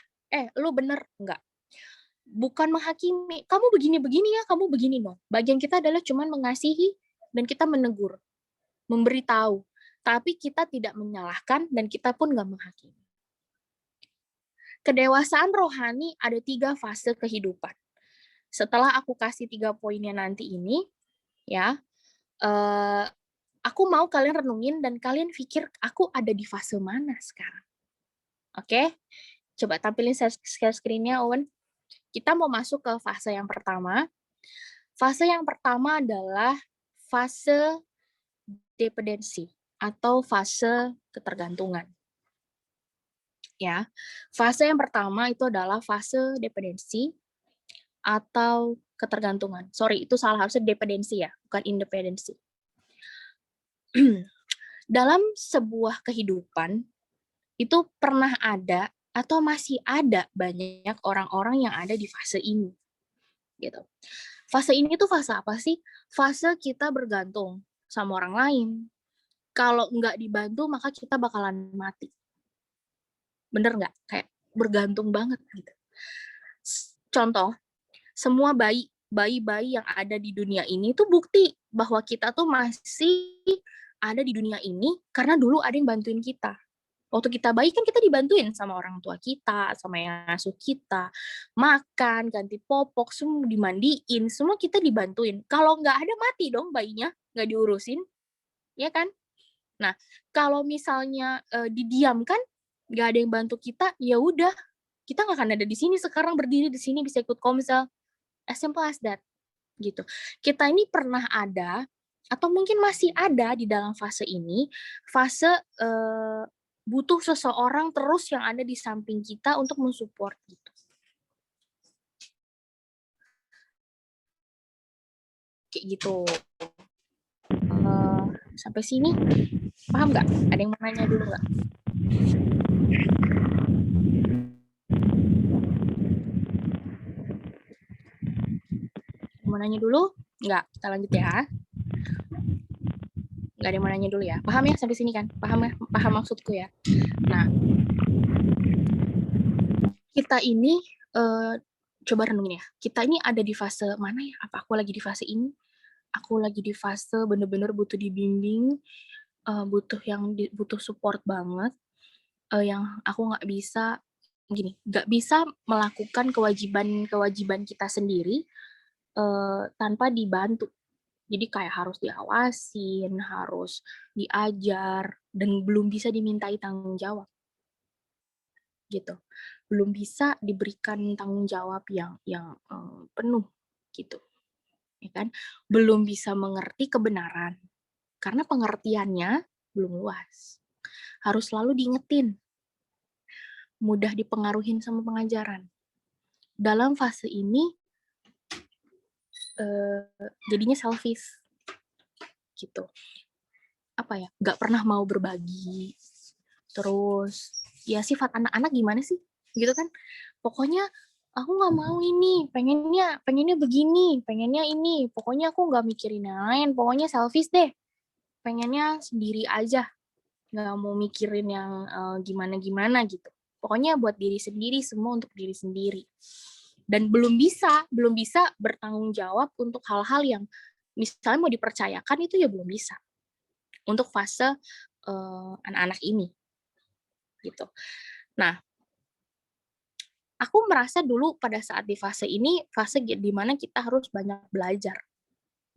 lu bener, enggak. Bukan menghakimi, kamu begini-begini ya, kamu begini dong. Bagian kita adalah cuman mengasihi dan kita menegur, memberitahu. Tapi kita tidak menyalahkan dan kita pun nggak menghakimi. Kedewasaan rohani ada 3 fase kehidupan. Setelah aku kasih 3 poinnya nanti ini, ya, aku mau kalian renungin dan kalian pikir aku ada di fase mana sekarang. Oke? Coba tampilin share screen-nya, Owen. Kita mau masuk ke fase yang pertama. Fase yang pertama adalah fase dependensi atau fase ketergantungan. Ya. Fase yang pertama itu adalah fase dependensi atau ketergantungan. Sorry, itu salah, harusnya dependensi ya, bukan independensi. Dalam sebuah kehidupan itu pernah ada atau masih ada banyak orang-orang yang ada di fase ini. Gitu. Fase ini tuh fase apa sih? Fase kita bergantung sama orang lain. Kalau nggak dibantu, maka kita bakalan mati. Bener nggak? Kayak bergantung banget gitu. Contoh, semua bayi-bayi yang ada di dunia ini tuh bukti bahwa kita tuh masih ada di dunia ini karena dulu ada yang bantuin kita. Waktu kita bayi kan kita dibantuin sama orang tua kita, sama yang ngasuh kita, makan, ganti popok, semua dimandiin, semua kita dibantuin. Kalau nggak ada mati dong bayinya, nggak diurusin, ya kan? Nah, kalau misalnya didiamkan, nggak ada yang bantu kita, ya udah, kita nggak akan ada di sini sekarang, berdiri di sini bisa ikut komsel, as simple as that, gitu. Kita ini pernah ada atau mungkin masih ada di dalam fase ini, fase butuh seseorang terus yang ada di samping kita untuk mensupport gitu. Kayak gitu. Sampai sini paham nggak? Ada yang mau nanya dulu nggak? Mau nanya dulu? Nggak, kita lanjut ya. Nggak ada yang mau nanya dulu ya. Paham ya sampai sini kan? Paham ya? Paham maksudku ya? Nah, kita ini coba renungin ya. Kita ini ada di fase mana ya? Apa aku lagi di fase ini? Aku lagi di fase bener-bener butuh dibimbing, butuh support banget, yang aku nggak bisa melakukan kewajiban kita sendiri tanpa dibantu. Jadi kayak harus diawasin, harus diajar, dan belum bisa dimintai tanggung jawab. Gitu. Belum bisa diberikan tanggung jawab yang penuh gitu. Ya kan? Belum bisa mengerti kebenaran. Karena pengertiannya belum luas. Harus selalu diingetin. Mudah dipengaruhin sama pengajaran. Dalam fase ini jadinya selfish gitu. Apa ya? Gak pernah mau berbagi. Terus ya sifat anak-anak gimana sih? Gitu kan? Pokoknya aku nggak mau ini, pengennya begini, pengennya ini, pokoknya aku nggak mikirin yang lain, pokoknya selfish deh, pengennya sendiri aja, nggak mau mikirin yang gimana-gimana gitu. Pokoknya buat diri sendiri, semua untuk diri sendiri. Dan belum bisa bertanggung jawab untuk hal-hal yang misalnya mau dipercayakan itu ya belum bisa. Untuk fase anak-anak ini. Gitu. Nah, aku merasa dulu pada saat di fase ini, fase di mana kita harus banyak belajar.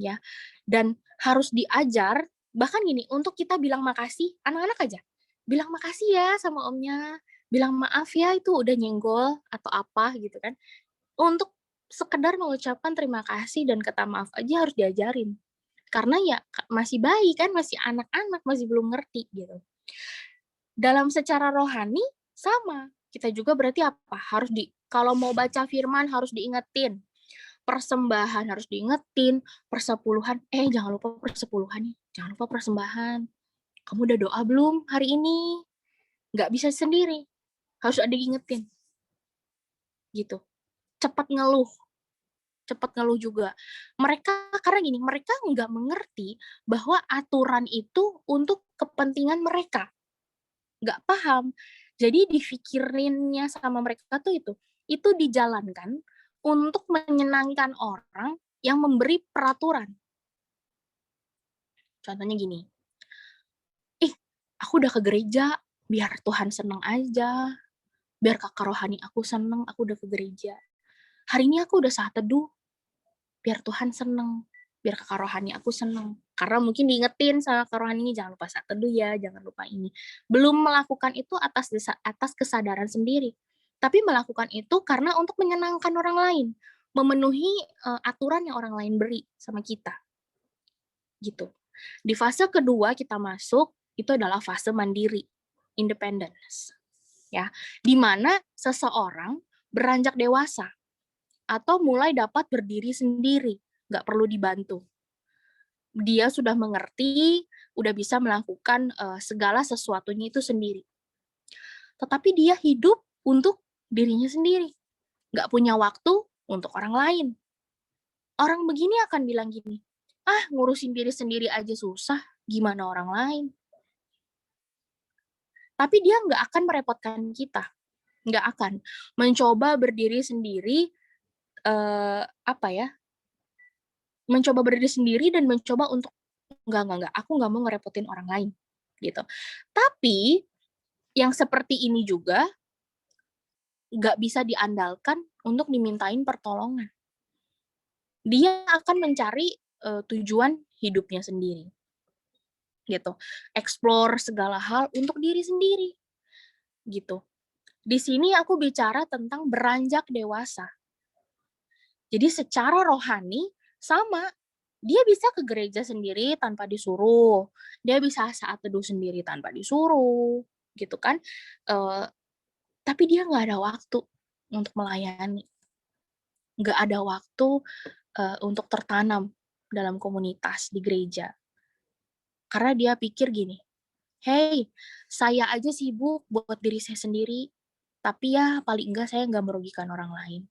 Ya. Dan harus diajar, bahkan gini, untuk kita bilang makasih, anak-anak aja. Bilang makasih ya sama omnya, bilang maaf ya itu udah nyenggol atau apa gitu kan. Untuk sekedar mengucapkan terima kasih dan kata maaf aja harus diajarin. Karena ya masih bayi kan, masih anak-anak, masih belum ngerti gitu. Dalam secara rohani sama. Kita juga berarti apa? Kalau mau baca firman harus diingetin. Persembahan harus diingetin, persepuluhan, jangan lupa persepuluhan nih. Jangan lupa persembahan. Kamu udah doa belum hari ini? Nggak bisa sendiri. Harus ada diingetin. gitu. Cepat ngeluh juga. Karena gini, mereka nggak mengerti bahwa aturan itu untuk kepentingan mereka. Nggak paham. Jadi dipikirinnya sama mereka tuh itu dijalankan untuk menyenangkan orang yang memberi peraturan. Contohnya gini, aku udah ke gereja, biar Tuhan seneng aja, biar kakak rohani aku seneng, aku udah ke gereja. Hari ini aku udah saat teduh, biar Tuhan seneng, biar kakak rohani aku seneng. Karena mungkin diingetin sama kakak rohani, jangan lupa saat teduh ya, jangan lupa ini. Belum melakukan itu atas kesadaran sendiri, tapi melakukan itu karena untuk menyenangkan orang lain, memenuhi aturan yang orang lain beri sama kita. Gitu. Di fase kedua kita masuk, itu adalah fase mandiri, independence. Ya, di mana seseorang beranjak dewasa atau mulai dapat berdiri sendiri, nggak perlu dibantu. Dia sudah mengerti, udah bisa melakukan segala sesuatunya itu sendiri. Tetapi dia hidup untuk dirinya sendiri, nggak punya waktu untuk orang lain. Orang begini akan bilang gini, ngurusin diri sendiri aja susah, gimana orang lain? Tapi dia nggak akan merepotkan kita, nggak akan mencoba berdiri sendiri, mencoba berdiri sendiri dan mencoba untuk enggak, aku nggak mau ngerepotin orang lain, gitu. Tapi yang seperti ini juga nggak bisa diandalkan untuk dimintain pertolongan. Dia akan mencari tujuan hidupnya sendiri, gitu. Explore segala hal untuk diri sendiri, gitu. Di sini aku bicara tentang beranjak dewasa. Jadi secara rohani sama, dia bisa ke gereja sendiri tanpa disuruh, dia bisa saat teduh sendiri tanpa disuruh, gitu kan. Tapi dia nggak ada waktu untuk melayani, nggak ada waktu untuk tertanam dalam komunitas di gereja. Karena dia pikir gini, hey, saya aja sibuk buat diri saya sendiri, tapi ya paling enggak saya nggak merugikan orang lain.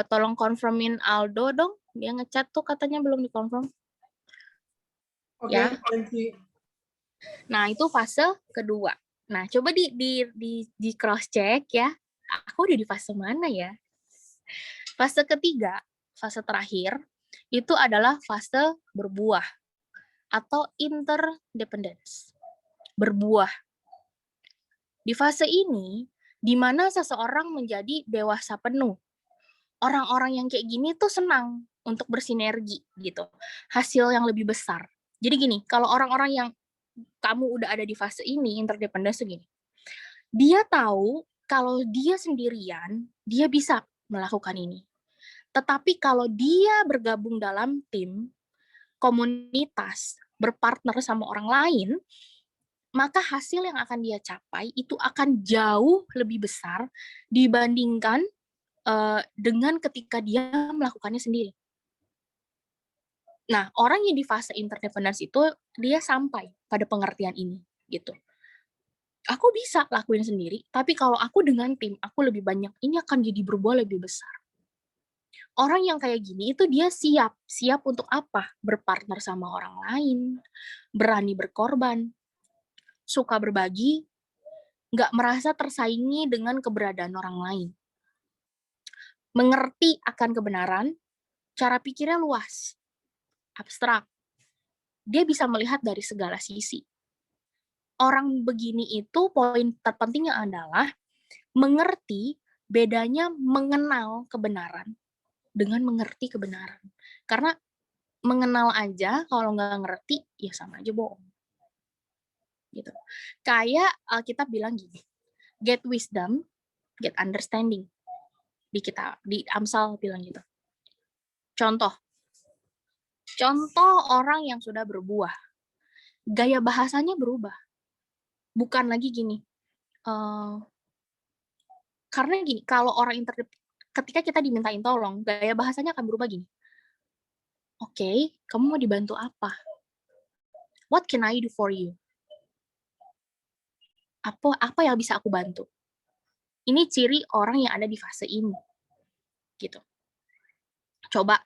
Tolong confirmin Aldo dong, dia ngechat tuh katanya belum dikonfirm. Oke, Ya. thank you. Nah, itu fase kedua. Nah, coba di cross check ya. Aku udah di fase mana ya? Fase ketiga, fase terakhir, itu adalah fase berbuah atau interdependence. Berbuah. Di fase ini, di mana seseorang menjadi dewasa penuh. Orang-orang yang kayak gini tuh senang untuk bersinergi gitu. Hasil yang lebih besar. Jadi gini, kalau orang-orang yang kamu udah ada di fase ini, interdependence gini. Dia tahu kalau dia sendirian, dia bisa melakukan ini. Tetapi kalau dia bergabung dalam tim, komunitas, berpartner sama orang lain, maka hasil yang akan dia capai itu akan jauh lebih besar dibandingkan dengan ketika dia melakukannya sendiri. Nah, orang yang di fase interdependence itu, dia sampai pada pengertian ini, gitu. Aku bisa lakuin sendiri, tapi kalau aku dengan tim, aku lebih banyak, ini akan jadi berbuah lebih besar. Orang yang kayak gini itu dia siap untuk apa? Berpartner sama orang lain, berani berkorban, suka berbagi, nggak merasa tersaingi dengan keberadaan orang lain. Mengerti akan kebenaran, cara pikirnya luas, abstrak. Dia bisa melihat dari segala sisi. Orang begini itu poin terpentingnya adalah mengerti bedanya mengenal kebenaran dengan mengerti kebenaran. Karena mengenal aja kalau nggak ngerti ya sama aja bohong. Gitu. Kayak Alkitab bilang gini, get wisdom, get understanding. Di Amsal bilang gitu. Contoh orang yang sudah berbuah, gaya bahasanya berubah. Bukan lagi gini, karena gini, kalau orang ketika kita dimintain tolong, gaya bahasanya akan berubah gini. Oke, kamu mau dibantu apa? What can I do for you? Apa yang bisa aku bantu? Ini ciri orang yang ada di fase ini. Gitu. Coba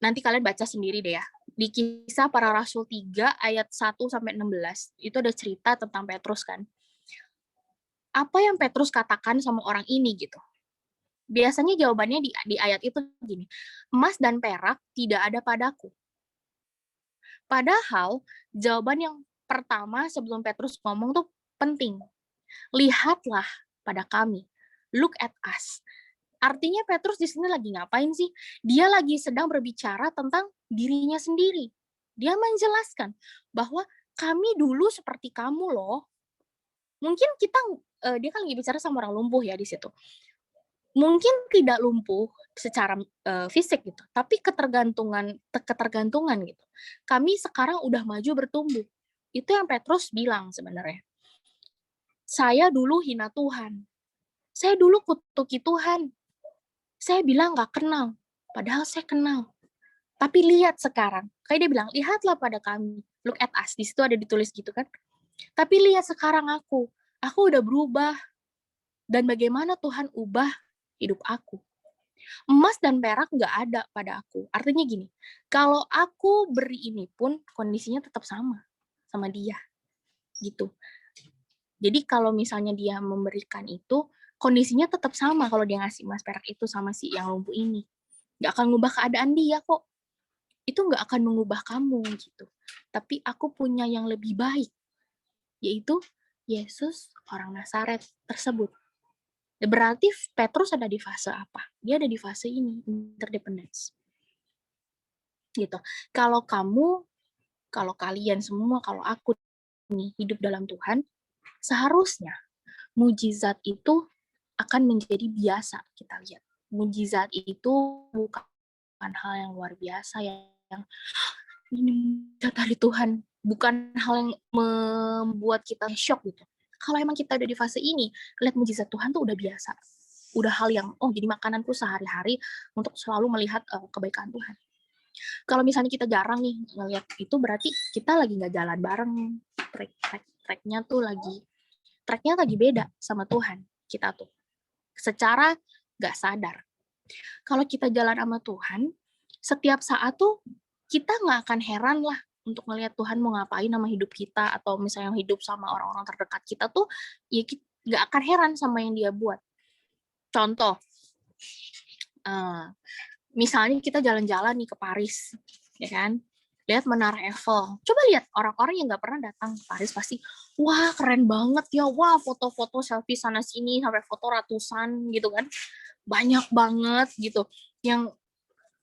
nanti kalian baca sendiri deh ya. Di Kisah Para Rasul 3 ayat 1 sampai 16 itu ada cerita tentang Petrus kan. Apa yang Petrus katakan sama orang ini gitu? Biasanya jawabannya di ayat itu gini, emas dan perak tidak ada padaku. Padahal jawaban yang pertama sebelum Petrus ngomong tuh penting. Lihatlah pada kami. Look at us. Artinya Petrus di sini lagi ngapain sih? Dia lagi sedang berbicara tentang dirinya sendiri. Dia menjelaskan bahwa kami dulu seperti kamu loh. Mungkin kita, dia kan lagi bicara sama orang lumpuh ya di situ. Mungkin tidak lumpuh secara fisik gitu, tapi ketergantungan gitu. Kami sekarang udah maju bertumbuh. Itu yang Petrus bilang sebenarnya. Saya dulu hina Tuhan. Saya dulu kutuki Tuhan. Saya bilang nggak kenal, padahal saya kenal. Tapi lihat sekarang, kayak dia bilang, lihatlah pada kami. Look at us, di situ ada ditulis gitu kan. Tapi lihat sekarang aku udah berubah. Dan bagaimana Tuhan ubah hidup aku. Emas dan perak nggak ada pada aku. Artinya gini, kalau aku beri ini pun kondisinya tetap sama dia. Gitu. Jadi kalau misalnya dia memberikan itu, kondisinya tetap sama kalau dia ngasih emas perak itu sama si yang lumpuh ini. Nggak akan ngubah keadaan dia kok. Itu nggak akan mengubah kamu gitu. Tapi aku punya yang lebih baik, yaitu Yesus orang Nazaret tersebut. Berarti Petrus ada di fase apa? Dia ada di fase ini, interdependence. Gitu. Kalau kalian semua, kalau aku nih hidup dalam Tuhan, seharusnya mujizat itu akan menjadi biasa kita lihat. Mujizat itu bukan hal yang luar biasa yang ini dari Tuhan, bukan hal yang membuat kita shock gitu. Kalau emang kita udah di fase ini, lihat mujizat Tuhan tuh udah biasa. Udah hal yang, jadi makananku sehari-hari untuk selalu melihat kebaikan Tuhan. Kalau misalnya kita jarang nih ngelihat itu, berarti kita lagi nggak jalan bareng. Tracknya lagi beda sama Tuhan kita tuh. Secara nggak sadar. Kalau kita jalan sama Tuhan, setiap saat tuh kita nggak akan heran lah untuk melihat Tuhan mau ngapain sama hidup kita, atau misalnya hidup sama orang-orang terdekat kita tuh, ya kita nggak akan heran sama yang dia buat. Contoh, misalnya kita jalan-jalan nih ke Paris, ya kan? Lihat Menara Eiffel. Coba lihat orang-orang yang nggak pernah datang ke Paris pasti, wah keren banget ya, wah foto-foto selfie sana sini sampai foto ratusan gitu kan, banyak banget gitu.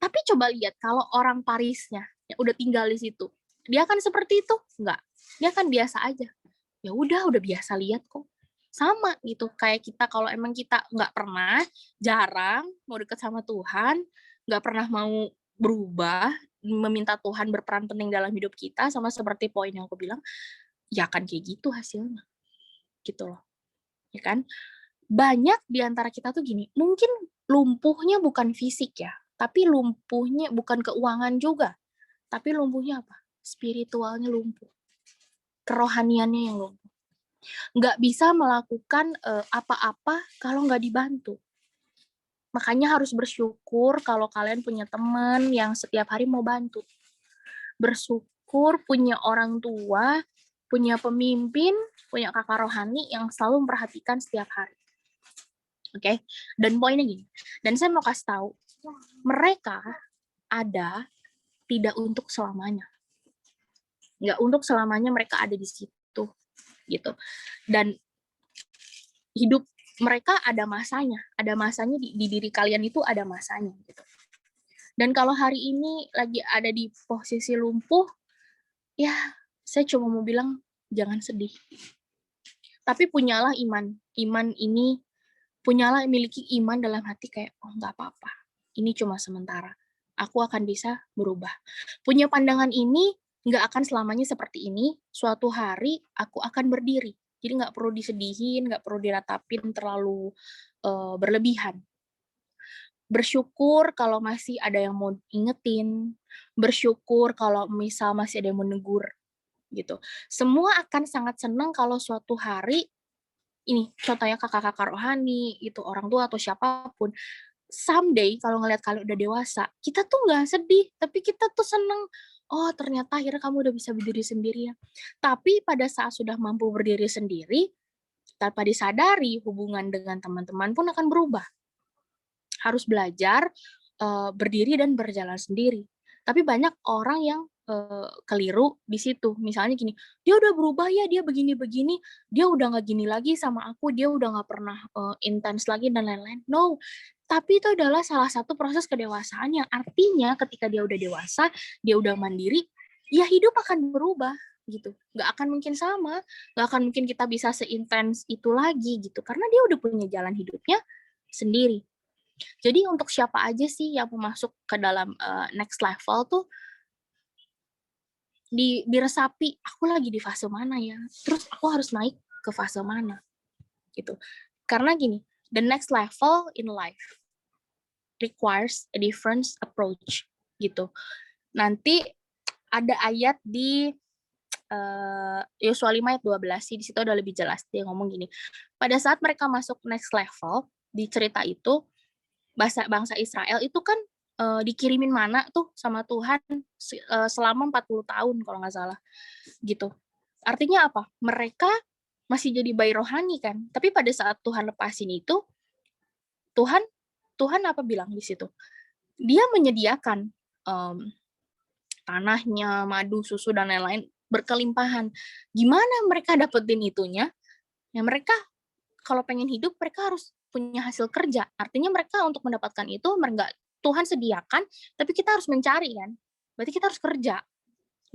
Tapi coba lihat kalau orang Parisnya yang udah tinggal di situ, dia akan seperti itu? Enggak. Dia akan biasa aja. Ya udah biasa lihat kok. Sama gitu, kayak kita kalau emang kita nggak pernah, jarang mau deket sama Tuhan, nggak pernah mau berubah, meminta Tuhan berperan penting dalam hidup kita, sama seperti poin yang aku bilang, ya akan kayak gitu hasilnya. Gitu loh. Ya kan? Banyak di antara kita tuh gini, mungkin lumpuhnya bukan fisik ya, tapi lumpuhnya bukan keuangan juga. Tapi lumpuhnya apa? Spiritualnya lumpuh. Kerohaniannya yang lumpuh. Nggak bisa melakukan apa-apa kalau nggak dibantu. Makanya harus bersyukur kalau kalian punya teman yang setiap hari mau bantu. Bersyukur punya orang tua, punya pemimpin, punya kakak rohani yang selalu memperhatikan setiap hari. Oke? Dan poinnya gini, dan saya mau kasih tahu, mereka ada tidak untuk selamanya. Nggak untuk selamanya mereka ada di situ. Gitu. Dan hidup mereka ada masanya di diri kalian itu ada masanya gitu. Dan kalau hari ini lagi ada di posisi lumpuh, ya saya cuma mau bilang jangan sedih. Tapi punyalah iman ini, miliki iman dalam hati kayak, oh nggak apa-apa, ini cuma sementara. Aku akan bisa berubah. Punya pandangan ini nggak akan selamanya seperti ini, suatu hari aku akan berdiri. Jadi nggak perlu disedihin, nggak perlu diratapin terlalu berlebihan. Bersyukur kalau masih ada yang mau ingetin, bersyukur kalau misal masih ada yang menegur. gitu. Semua akan sangat senang kalau suatu hari ini contohnya kakak-kakak rohani itu orang tua atau siapapun someday kalau ngelihat kalian udah dewasa, kita tuh nggak sedih, tapi kita tuh seneng. Oh, ternyata akhirnya kamu udah bisa berdiri sendiri ya. Tapi pada saat sudah mampu berdiri sendiri, tanpa disadari, hubungan dengan teman-teman pun akan berubah. Harus belajar berdiri dan berjalan sendiri. Tapi banyak orang yang keliru di situ. Misalnya gini, dia udah berubah ya, dia begini-begini, dia udah nggak gini lagi sama aku, dia udah nggak pernah intens lagi dan lain-lain. No, tapi itu adalah salah satu proses kedewasaan yang artinya ketika dia udah dewasa, dia udah mandiri, ya hidup akan berubah gitu. Nggak akan mungkin sama, nggak akan mungkin kita bisa seintens itu lagi gitu, karena dia udah punya jalan hidupnya sendiri. Jadi untuk siapa aja sih yang mau masuk ke dalam next level tuh diresapi, aku lagi di fase mana ya? Terus aku harus naik ke fase mana? Gitu. Karena gini, the next level in life requires a different approach gitu. Nanti ada ayat di Yosua 5 ayat 12 sih, di situ udah lebih jelas dia ngomong gini. Pada saat mereka masuk next level di cerita itu, bangsa Israel itu kan dikirimin mana tuh sama Tuhan selama 40 tahun kalau nggak salah gitu. Artinya apa? Mereka masih jadi bayi rohani kan. Tapi pada saat Tuhan lepasin itu, Tuhan apa bilang di situ? Dia menyediakan tanahnya, madu, susu dan lain-lain berkelimpahan. Gimana mereka dapetin itunya? Ya mereka kalau pengen hidup mereka harus punya hasil kerja. Artinya mereka untuk mendapatkan itu mereka Tuhan sediakan, tapi kita harus mencari kan. Berarti kita harus kerja.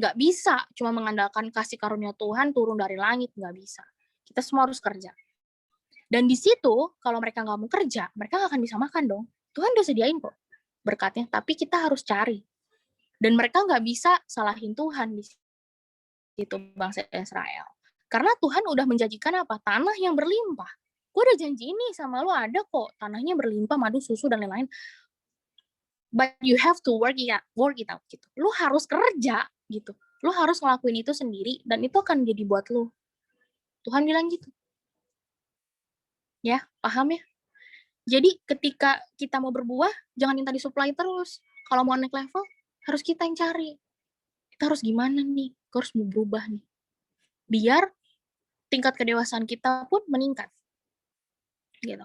Nggak bisa cuma mengandalkan kasih karunia Tuhan turun dari langit, nggak bisa. Kita semua harus kerja. Dan di situ kalau mereka nggak mau kerja, mereka nggak akan bisa makan dong. Tuhan udah sediain kok berkatnya, tapi kita harus cari. Dan mereka nggak bisa salahin Tuhan di situ bangsa Israel. Karena Tuhan udah menjanjikan apa? Tanah yang berlimpah. Gue udah janji ini sama lo ada kok, tanahnya berlimpah, madu, susu, dan lain-lain. But you have to work it out gitu. Lo harus kerja gitu. Lo harus ngelakuin itu sendiri, dan itu akan jadi buat lo. Tuhan bilang gitu. Ya, paham ya? Jadi ketika kita mau berbuah, jangan minta disuplai terus. Kalau mau naik level, harus kita yang cari. Kita harus gimana nih? Kita harus mau berubah nih. Biar tingkat kedewasaan kita pun meningkat. Gitu.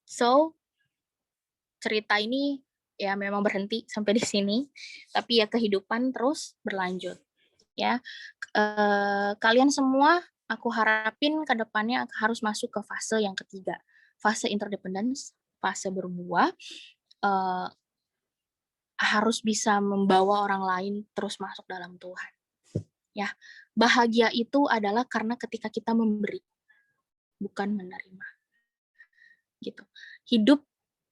So, cerita ini ya memang berhenti sampai di sini, tapi ya kehidupan terus berlanjut. Ya, kalian semua aku harapin ke depannya harus masuk ke fase yang ketiga, fase interdependence, fase berbuah, harus bisa membawa orang lain terus masuk dalam Tuhan. Ya, bahagia itu adalah karena ketika kita memberi, bukan menerima. Gitu. Hidup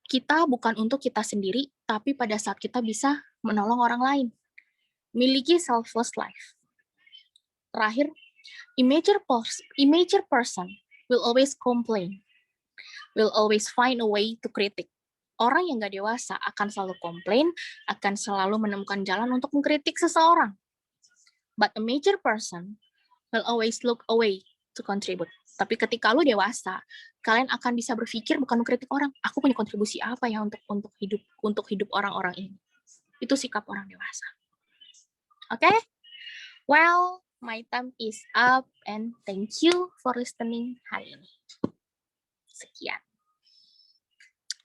kita bukan untuk kita sendiri, tapi pada saat kita bisa menolong orang lain. Miliki selfless life. Terakhir, immature person will always complain, will always find a way to critic. Orang yang gak dewasa akan selalu komplain, akan selalu menemukan jalan untuk mengkritik seseorang. But a mature person will always look away to contribute. Tapi ketika lu dewasa, kalian akan bisa berpikir bukan mengkritik orang. Aku punya kontribusi apa ya untuk hidup orang-orang ini. Itu sikap orang dewasa. Oke? Okay? Well, my time is up and thank you for listening hari ini. Sekian.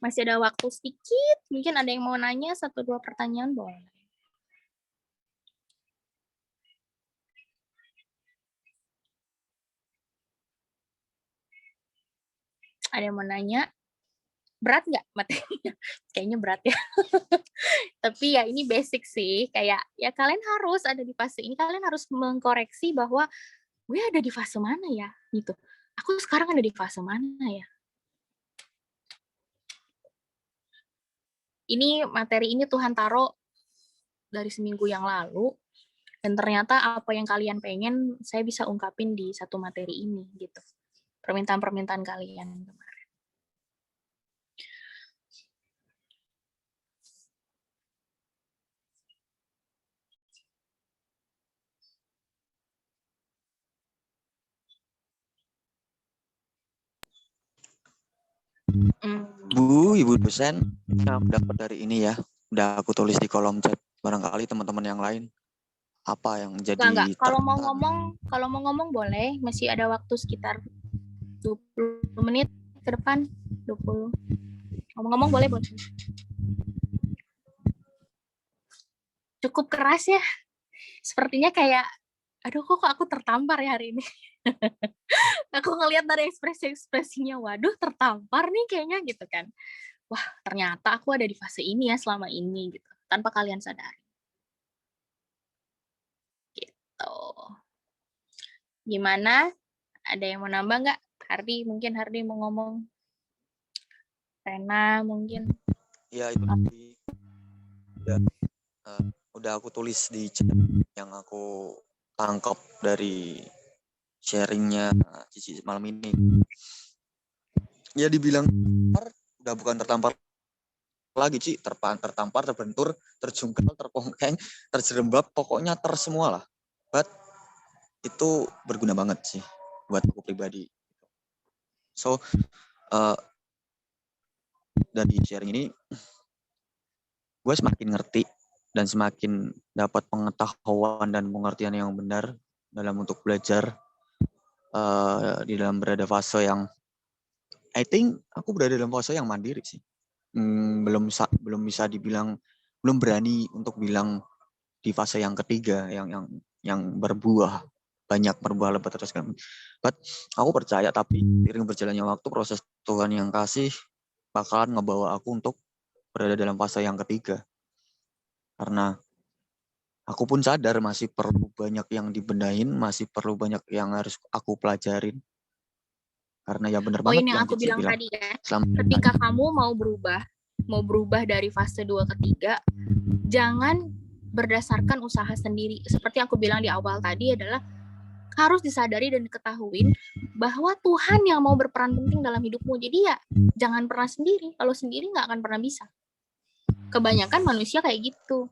Masih ada waktu sedikit. Mungkin ada yang mau nanya 1-2 pertanyaan boleh. Ada yang mau nanya? Berat nggak materinya? Kayaknya berat ya. Tapi ya ini basic sih. Kayak ya kalian harus ada di fase ini. Kalian harus mengkoreksi bahwa gue ada di fase mana ya? Gitu. Aku sekarang ada di fase mana ya? Ini materi ini Tuhan taruh dari seminggu yang lalu. Dan ternyata apa yang kalian pengen, saya bisa ungkapin di satu materi ini. Gitu. Permintaan-permintaan kalian kemarin. Ibu dosen, yang dapat dari ini ya, udah aku tulis di kolom chat. Barangkali teman-teman yang lain apa yang Enggak. jadi Kalau mau ngomong boleh, masih ada waktu sekitar 20 menit ke depan. 20. Ngomong-ngomong boleh. Cukup keras ya. Sepertinya kayak, aduh kok aku tertampar ya hari ini. Aku ngelihat dari ekspresinya, waduh tertampar nih kayaknya gitu kan. Wah, ternyata aku ada di fase ini ya selama ini gitu, tanpa kalian sadari. Gitu. Gimana? Ada yang mau nambah nggak? Mungkin Hardi mau ngomong. Rena mungkin. Ya itu tadi udah aku tulis di chat yang aku tangkap dari sharingnya Cici malam ini. Ya dibilang udah bukan tertampar lagi Ci, tertampar, terbentur, terjungkal, terpongkeng, terjerembab, pokoknya semua lah. But itu berguna banget sih buat aku pribadi. So dari sharing ini gue semakin ngerti dan semakin dapat pengetahuan dan pengertian yang benar dalam untuk belajar di dalam berada fase yang I think aku berada dalam fase yang mandiri sih. Belum bisa dibilang, belum berani untuk bilang di fase yang ketiga yang banyak berbuah lebat terus kan. But aku percaya, tapi seiring berjalannya waktu proses Tuhan yang kasih bakalan ngebawa aku untuk berada dalam fase yang ketiga. Karena aku pun sadar masih perlu banyak yang dibenahin, masih perlu banyak yang harus aku pelajarin. Karena ya benar banget Poin yang aku bilang tadi ya, ketika kamu mau berubah dari fase 2 ke 3, jangan berdasarkan usaha sendiri. Seperti aku bilang di awal tadi adalah harus disadari dan diketahui bahwa Tuhan yang mau berperan penting dalam hidupmu. Jadi ya jangan pernah sendiri. Kalau sendiri nggak akan pernah bisa. Kebanyakan manusia kayak gitu.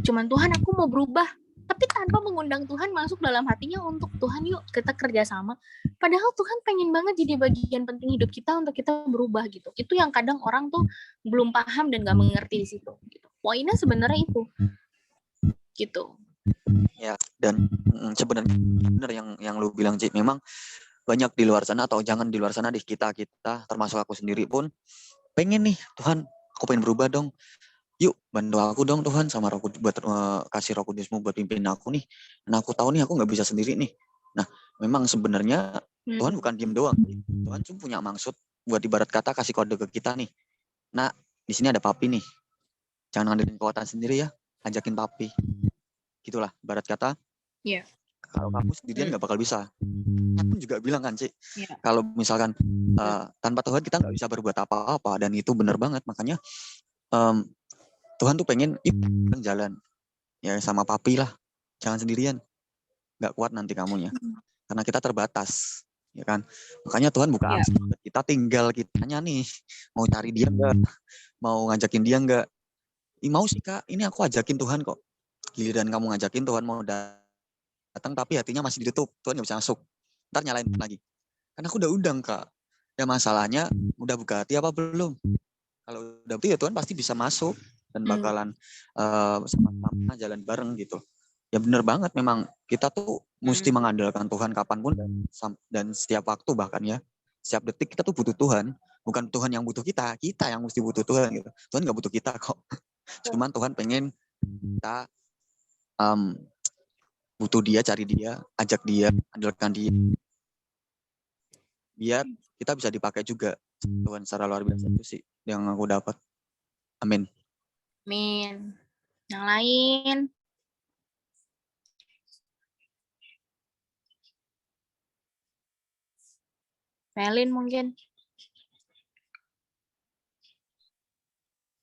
Cuman Tuhan aku mau berubah, tapi tanpa mengundang Tuhan masuk dalam hatinya untuk Tuhan yuk kita kerjasama. Padahal Tuhan pengen banget jadi bagian penting hidup kita untuk kita berubah gitu. Itu yang kadang orang tuh belum paham dan gak mengerti di situ. Gitu. Poinnya sebenarnya itu, gitu. Ya, dan sebenarnya benar yang lu bilang Cik, memang banyak di luar sana, atau jangan di luar sana, di kita termasuk aku sendiri pun pengen nih, Tuhan aku pengen berubah dong, yuk bantu aku dong Tuhan sama Roh Kudus, buat kasih Roh Kudusmu buat pimpin aku nih. Nah aku tahu nih aku nggak bisa sendiri nih. Nah memang sebenarnya Tuhan bukan diem doang, Tuhan cuma punya maksud buat ibarat kata kasih kode ke kita nih. Nah di sini ada papi nih, jangan ngandelin kekuatan sendiri ya, ajakin papi. Gitulah ibarat kata. Iya. Kalau kamu sendirian nggak bakal bisa. Aku juga bilang kan Cik, kalau misalkan tanpa Tuhan kita nggak bisa berbuat apa-apa, dan itu benar banget. Makanya Tuhan tuh pengen jalan ya sama papi lah, jangan sendirian, nggak kuat nanti kamunya, karena kita terbatas, ya kan. Makanya Tuhan buka akses, kita tinggal kitanya nih, mau cari dia nggak, mau ngajakin dia nggak. Mau sih Kak, ini aku ajakin Tuhan kok. Giliran kamu ngajakin Tuhan mau datang tapi hatinya masih ditutup, Tuhan nggak bisa masuk, ntar nyalain lagi. Karena aku udah undang Kak, ya masalahnya udah buka hati apa belum. Kalau udah begitu ya Tuhan pasti bisa masuk dan bakalan sama-sama jalan bareng gitu. Ya benar banget, memang kita tuh mesti mengandalkan Tuhan kapanpun dan setiap waktu, bahkan ya setiap detik kita tuh butuh Tuhan. Bukan Tuhan yang butuh kita yang mesti butuh Tuhan gitu. Tuhan nggak butuh kita kok. Cuman Tuhan pengen kita butuh dia, cari dia, ajak dia, andalkan dia, biar kita bisa dipakai juga Tuhan secara luar biasa. Itu sih yang aku dapat. Amin. Amin. Yang lain? Melin mungkin?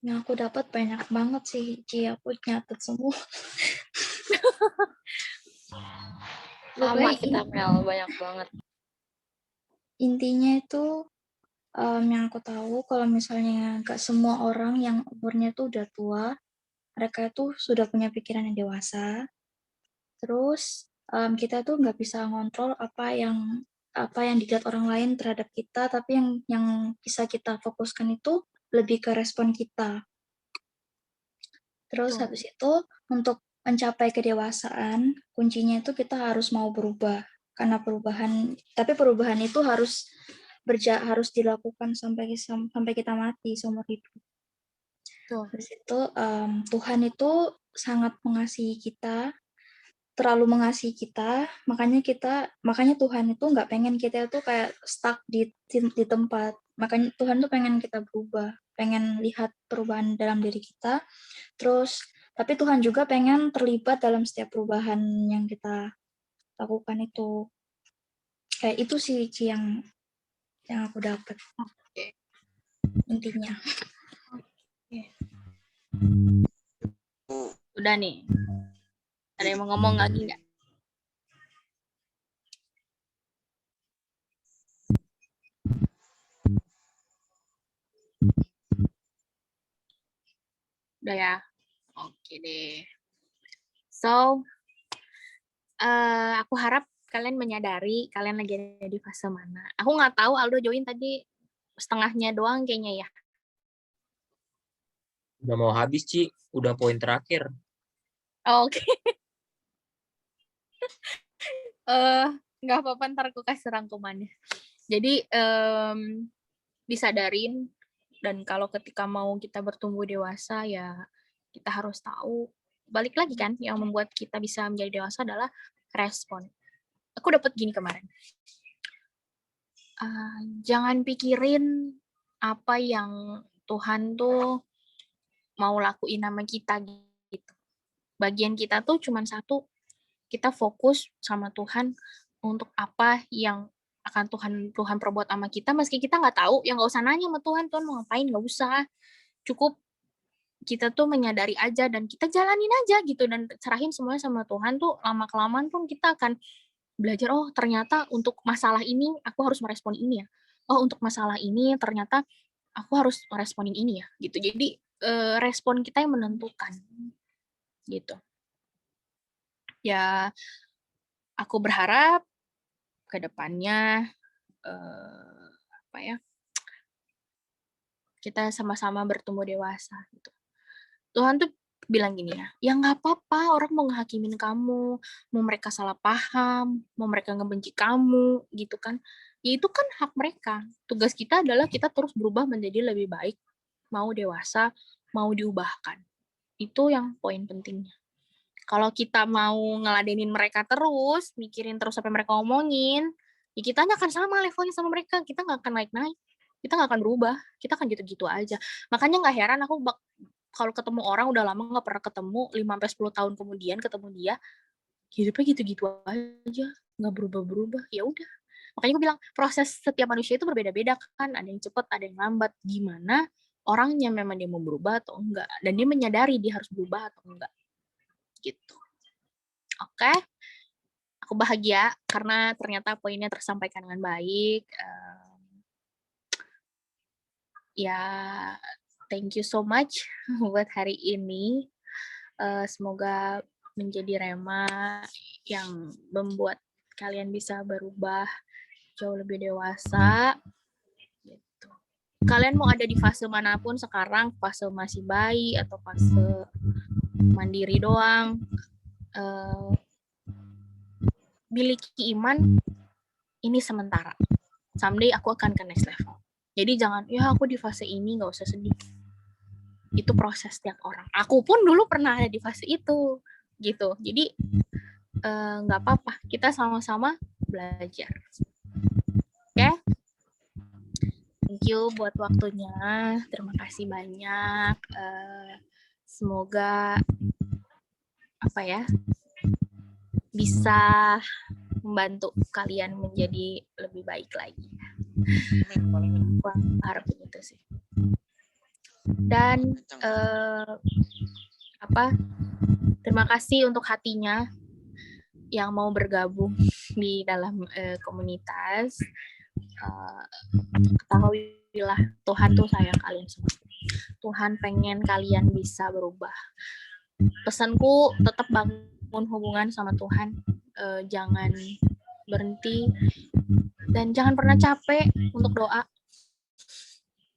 Yang aku dapat banyak banget sih, Ci. Aku nyatet semua. Sama kita Mel, banyak banget. Intinya itu yang aku tahu kalau misalnya nggak semua orang yang umurnya tuh udah tua, mereka itu sudah punya pikiran yang dewasa. Terus kita tuh nggak bisa ngontrol apa yang dilihat orang lain terhadap kita, tapi yang bisa kita fokuskan itu lebih ke respon kita. Terus habis itu untuk mencapai kedewasaan, kuncinya itu kita harus mau berubah. Karena perubahan itu harus dilakukan sampai kita mati seumur hidup. Habis itu Tuhan itu sangat mengasihi kita, terlalu mengasihi kita, makanya Tuhan itu nggak pengen kita itu kayak stuck di tempat. Makanya Tuhan tuh pengen kita berubah, pengen lihat perubahan dalam diri kita. Terus tapi Tuhan juga pengen terlibat dalam setiap perubahan yang kita lakukan itu. Kayak itu sih yang aku dapat. Intinya. Udah nih. Ada yang mau ngomong lagi nggak? Udah ya? Oke deh. So, aku harap kalian menyadari kalian lagi ada di fase mana. Aku nggak tahu Aldo join tadi setengahnya doang kayaknya ya. Udah mau habis, Ci. Udah poin terakhir. Oke. Nggak apa-apa, ntar aku kasih rangkumannya. Jadi, disadarin, dan kalau ketika mau kita bertumbuh dewasa, ya kita harus tahu. Balik lagi kan, yang membuat kita bisa menjadi dewasa adalah respon. Aku dapat gini kemarin. Jangan pikirin apa yang Tuhan tuh mau lakuin sama kita gitu. Bagian kita tuh cuma satu, kita fokus sama Tuhan untuk apa yang akan Tuhan perbuat sama kita, meski kita nggak tahu, ya nggak usah nanya sama Tuhan mau ngapain, nggak usah. Cukup kita tuh menyadari aja dan kita jalanin aja gitu, dan serahin semuanya sama Tuhan tuh, lama-kelamaan pun kita akan belajar, oh ternyata untuk masalah ini aku harus merespon ini ya. Oh untuk masalah ini ternyata aku harus meresponin ini ya gitu. Jadi respon kita yang menentukan gitu. Ya aku berharap ke depannya kita sama-sama bertumbuh dewasa gitu. Tuhan tuh bilang gini ya nggak apa-apa orang mau ngehakimin kamu, mau mereka salah paham, mau mereka ngebenci kamu gitu kan. Ya itu kan hak mereka. Tugas kita adalah kita terus berubah menjadi lebih baik, mau dewasa, mau diubahkan. Itu yang poin pentingnya. Kalau kita mau ngeladenin mereka terus, mikirin terus sampai mereka ngomongin, ya kita akan sama levelnya sama mereka, kita nggak akan naik-naik, kita nggak akan berubah, kita akan gitu-gitu aja. Makanya nggak heran aku kalau ketemu orang udah lama nggak pernah ketemu, 5-10 tahun kemudian ketemu dia, hidupnya gitu-gitu aja, nggak berubah-berubah, ya udah. Makanya aku bilang, proses setiap manusia itu berbeda-beda kan, ada yang cepat, ada yang lambat, gimana orangnya memang dia mau berubah atau enggak, dan dia menyadari dia harus berubah atau enggak. Gitu. Oke. Aku bahagia karena ternyata poinnya tersampaikan dengan baik. Ya, thank you so much buat hari ini. Semoga menjadi rema yang membuat kalian bisa berubah jauh lebih dewasa. Gitu. Kalian mau ada di fase manapun sekarang, fase masih bayi atau fase mandiri doang, miliki iman ini sementara. Someday aku akan ke next level. Jadi jangan, ya aku di fase ini, nggak usah sedih. Itu proses setiap orang. Aku pun dulu pernah ada di fase itu, gitu. Jadi nggak apa-apa, kita sama-sama belajar. Oke? Thank you buat waktunya. Terima kasih banyak. Semoga bisa membantu kalian menjadi lebih baik lagi. Aku harap begitu sih. Dan terima kasih untuk hatinya yang mau bergabung di dalam komunitas. Ketahuilah Tuhan tuh sayang kalian semua. Tuhan pengen kalian bisa berubah. Pesanku, tetap bangun hubungan sama Tuhan. Jangan berhenti dan jangan pernah capek untuk doa.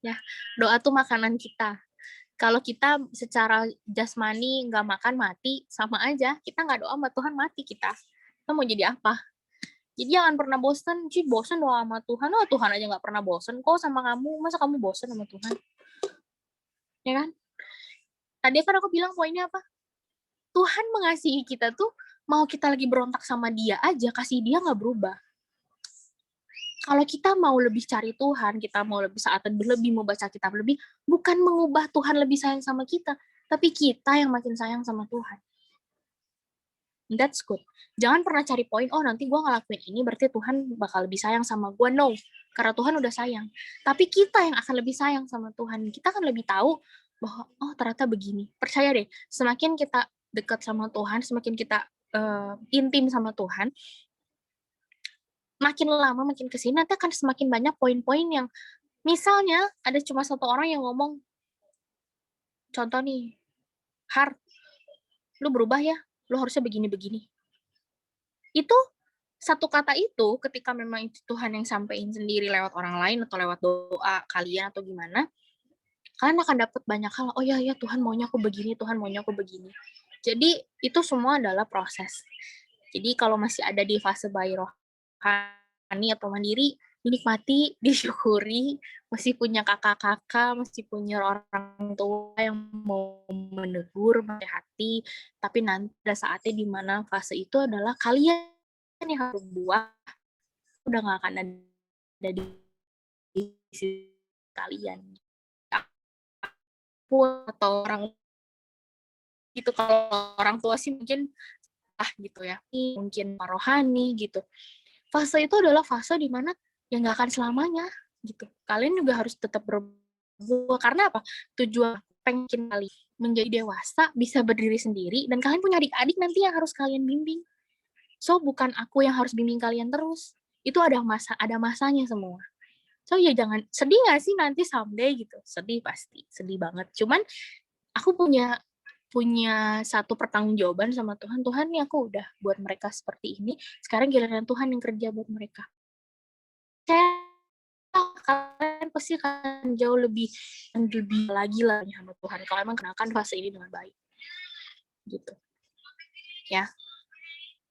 Ya, doa tuh makanan kita. Kalau kita secara jasmani nggak makan mati, sama aja. Kita nggak doa sama Tuhan mati kita. Kita mau jadi apa? Jadi jangan pernah bosen. Bosen doa sama Tuhan. Oh, Tuhan aja nggak pernah bosen kok sama kamu. Masa kamu bosen sama Tuhan? Ya kan? Tadi kan aku bilang poinnya apa? Tuhan mengasihi kita tuh, mau kita lagi berontak sama dia aja, kasih dia nggak berubah. Kalau kita mau lebih cari Tuhan, kita mau lebih saat lebih mau baca kitab lebih, bukan mengubah Tuhan lebih sayang sama kita, tapi kita yang makin sayang sama Tuhan. That's good. Jangan pernah cari poin, oh nanti gue ngelakuin ini berarti Tuhan bakal lebih sayang sama gue. No, karena Tuhan udah sayang. Tapi kita yang akan lebih sayang sama Tuhan. Kita akan lebih tahu bahwa, oh ternyata begini. Percaya deh, semakin kita dekat sama Tuhan, semakin kita intim sama Tuhan, makin lama makin kesini nanti akan semakin banyak poin-poin yang misalnya ada cuma satu orang yang ngomong, contoh nih, Har, lu berubah ya, lu harusnya begini-begini. Itu satu kata itu ketika memang itu Tuhan yang sampein sendiri lewat orang lain atau lewat doa kalian atau gimana, kalian akan dapat banyak hal. Oh ya Tuhan maunya aku begini, Tuhan maunya aku begini. Jadi itu semua adalah proses. Jadi kalau masih ada di fase bayi rohani atau mandiri, dinikmati, disyukuri, masih punya kakak-kakak, masih punya orang tua yang mau menegur, menasihati, tapi nanti ada saatnya di mana fase itu adalah kalian yang harus berbuah, udah nggak akan ada di sisi kalian. Atau orang gitu, kalau orang tua sih mungkin gitu ya, mungkin rohani gitu. Fase itu adalah fase di mana yang nggak akan selamanya gitu. Kalian juga harus tetap berbuah, karena apa? Tujuan pengen kali menjadi dewasa, bisa berdiri sendiri, dan kalian punya adik-adik nanti yang harus kalian bimbing. So bukan aku yang harus bimbing kalian terus. Itu ada masanya semua. So ya jangan sedih nggak sih nanti someday gitu. Sedih pasti, sedih banget. Cuman aku punya satu pertanggungjawaban sama Tuhan. Tuhan nih aku udah buat mereka seperti ini. Sekarang giliran Tuhan yang kerja buat mereka. Kalian pasti akan jauh lebih lagi lah sama Tuhan. Kalau emang kenakan fase ini dengan baik. Gitu. Ya.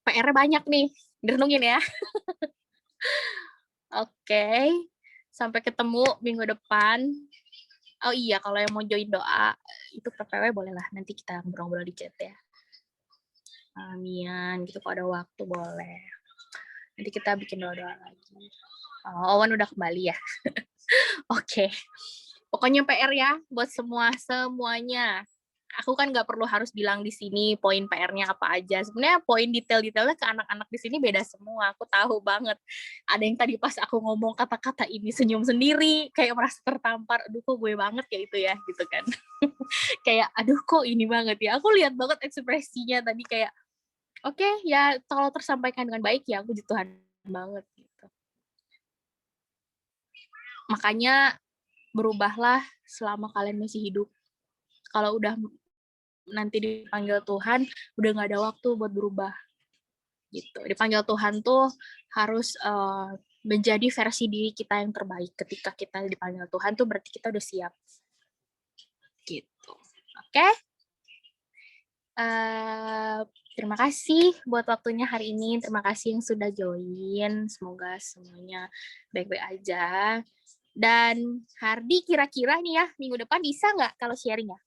PR-nya banyak nih. Direnungin ya. Oke. Sampai ketemu minggu depan. Oh iya, kalau yang mau join doa, itu PPW boleh lah. Nanti kita ngobrol-ngobrol di chat ya. Amin. Gitu kalau ada waktu boleh. Nanti kita bikin doa-doa lagi. Oh, Owen udah kembali ya. Oke. Pokoknya PR ya buat semuanya. Aku kan nggak perlu harus bilang di sini poin PR-nya apa aja. Sebenarnya poin detail-detailnya ke anak-anak di sini beda semua. Aku tahu banget. Ada yang tadi pas aku ngomong kata-kata ini senyum sendiri, kayak merasa tertampar. Aduh kok gue banget ya itu ya, gitu kan. Kayak aduh kok ini banget ya. Aku lihat banget ekspresinya tadi kayak, oke, ya kalau tersampaikan dengan baik ya aku puji Tuhan banget gitu. Makanya berubahlah selama kalian masih hidup. Kalau udah nanti dipanggil Tuhan, udah nggak ada waktu buat berubah. Gitu. Dipanggil Tuhan tuh harus menjadi versi diri kita yang terbaik. Ketika kita dipanggil Tuhan tuh berarti kita udah siap. Gitu. Oke? Terima kasih buat waktunya hari ini. Terima kasih yang sudah join. Semoga semuanya baik-baik aja. Dan Hardi kira-kira nih ya, minggu depan bisa nggak kalau sharing ya?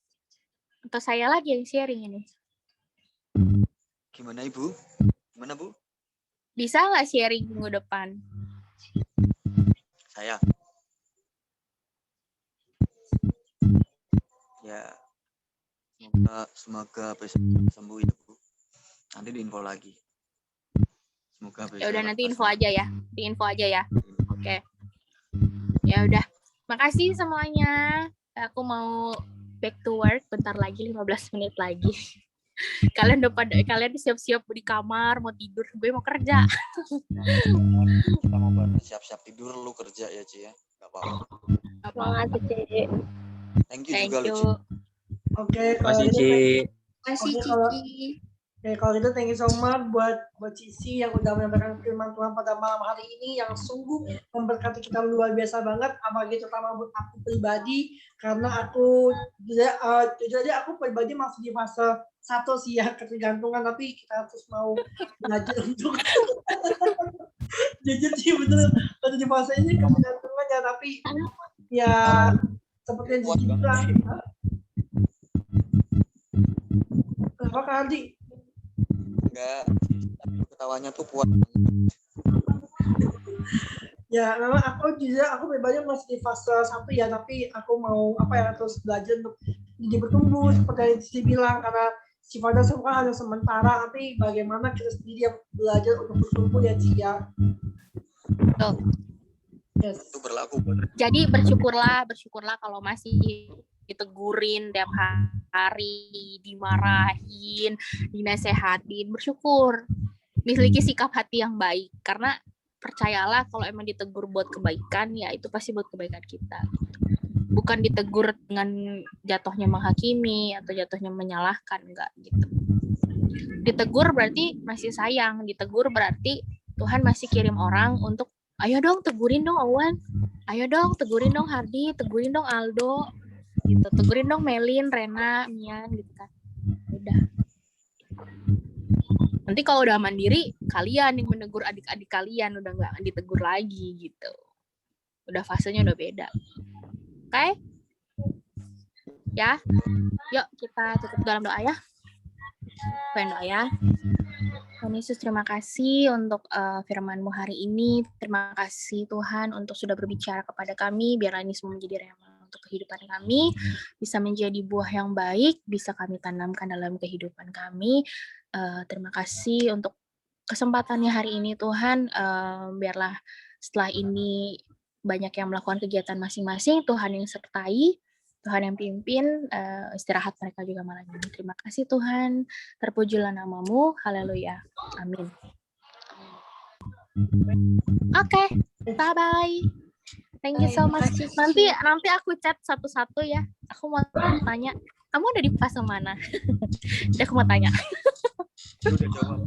Atau saya lagi yang sharing ini? Gimana Ibu? Gimana Bu? Bisa nggak sharing minggu depan? Saya. Ya. Semoga bisa sembuh ya Bu. Nanti diinfo lagi. Semoga bisa. Ya udah nanti info aja ya. Diinfo aja ya. Oke. Ya udah. Makasih semuanya. Aku mau back to work bentar lagi, 15 menit lagi. Kalian siap-siap di kamar mau tidur, gue mau kerja. Kita mau siap-siap tidur, lu kerja ya Ci ya. Gak apa-apa. Semangat Ci. Thank you juga lu Ci. Oke, Makasih Ci. Makasih Oke, kalau- Cici. Oke, kalau gitu thank you so much buat Cici yang udah menyampaikan firman Tuhan pada malam hari ini yang sungguh memberkati kita luar biasa banget, apalagi terutama buat aku pribadi, karena aku jujur aja aku pribadi masih di fase 1 sih ya, ketergantungan, tapi kita terus mau belajar untuk jujur sih bener masih di fase ini ketergantungan ya, tapi ya seperti yang Cici bilang. Kenapa Kak Ardi? Enggak, tapi ketawanya tuh kuat. Ya, memang aku pribadi masih di fase 1 ya, tapi aku mau terus belajar untuk jadi bertumbuh seperti yang Cici bilang, karena sifatnya semua hanya sementara, tapi bagaimana kita sendiri yang belajar untuk bertumbuh ya Ci ya. Yes. Itu berlaku buat. Jadi bersyukurlah kalau masih ditegurin tiap hari, dimarahin, dinasehatin, bersyukur. Miliki sikap hati yang baik, karena percayalah kalau emang ditegur buat kebaikan, ya itu pasti buat kebaikan kita. Bukan ditegur dengan jatuhnya menghakimi atau jatuhnya menyalahkan, enggak gitu. Ditegur berarti masih sayang, ditegur berarti Tuhan masih kirim orang untuk, ayo dong tegurin dong Owen, ayo dong tegurin dong Hardi, tegurin dong Aldo, gitu, tegurin dong Melin, Rena, Mian, gitu kan. Udah. Nanti kalau udah mandiri, kalian yang menegur adik-adik kalian, udah nggak ditegur lagi gitu. Udah fasenya udah beda. Oke? Ya. Yuk kita tutup dalam doa ya. Doa ya. Tuhan Yesus, terima kasih untuk firman-Mu hari ini. Terima kasih Tuhan untuk sudah berbicara kepada kami. Biarlah ini semua menjadi rema untuk kehidupan kami, bisa menjadi buah yang baik, bisa kami tanamkan dalam kehidupan kami. Terima kasih untuk kesempatannya hari ini Tuhan. Biarlah setelah ini banyak yang melakukan kegiatan masing-masing, Tuhan yang sertai, Tuhan yang pimpin, istirahat mereka juga malam ini. Terima kasih Tuhan, terpujilah nama-Mu, haleluya, amin. Oke, bye-bye. Thank you so much. Nanti aku chat satu-satu ya. Aku mau tanya, kamu ada di fase mana? Jadi aku mau tanya. Udah jawab.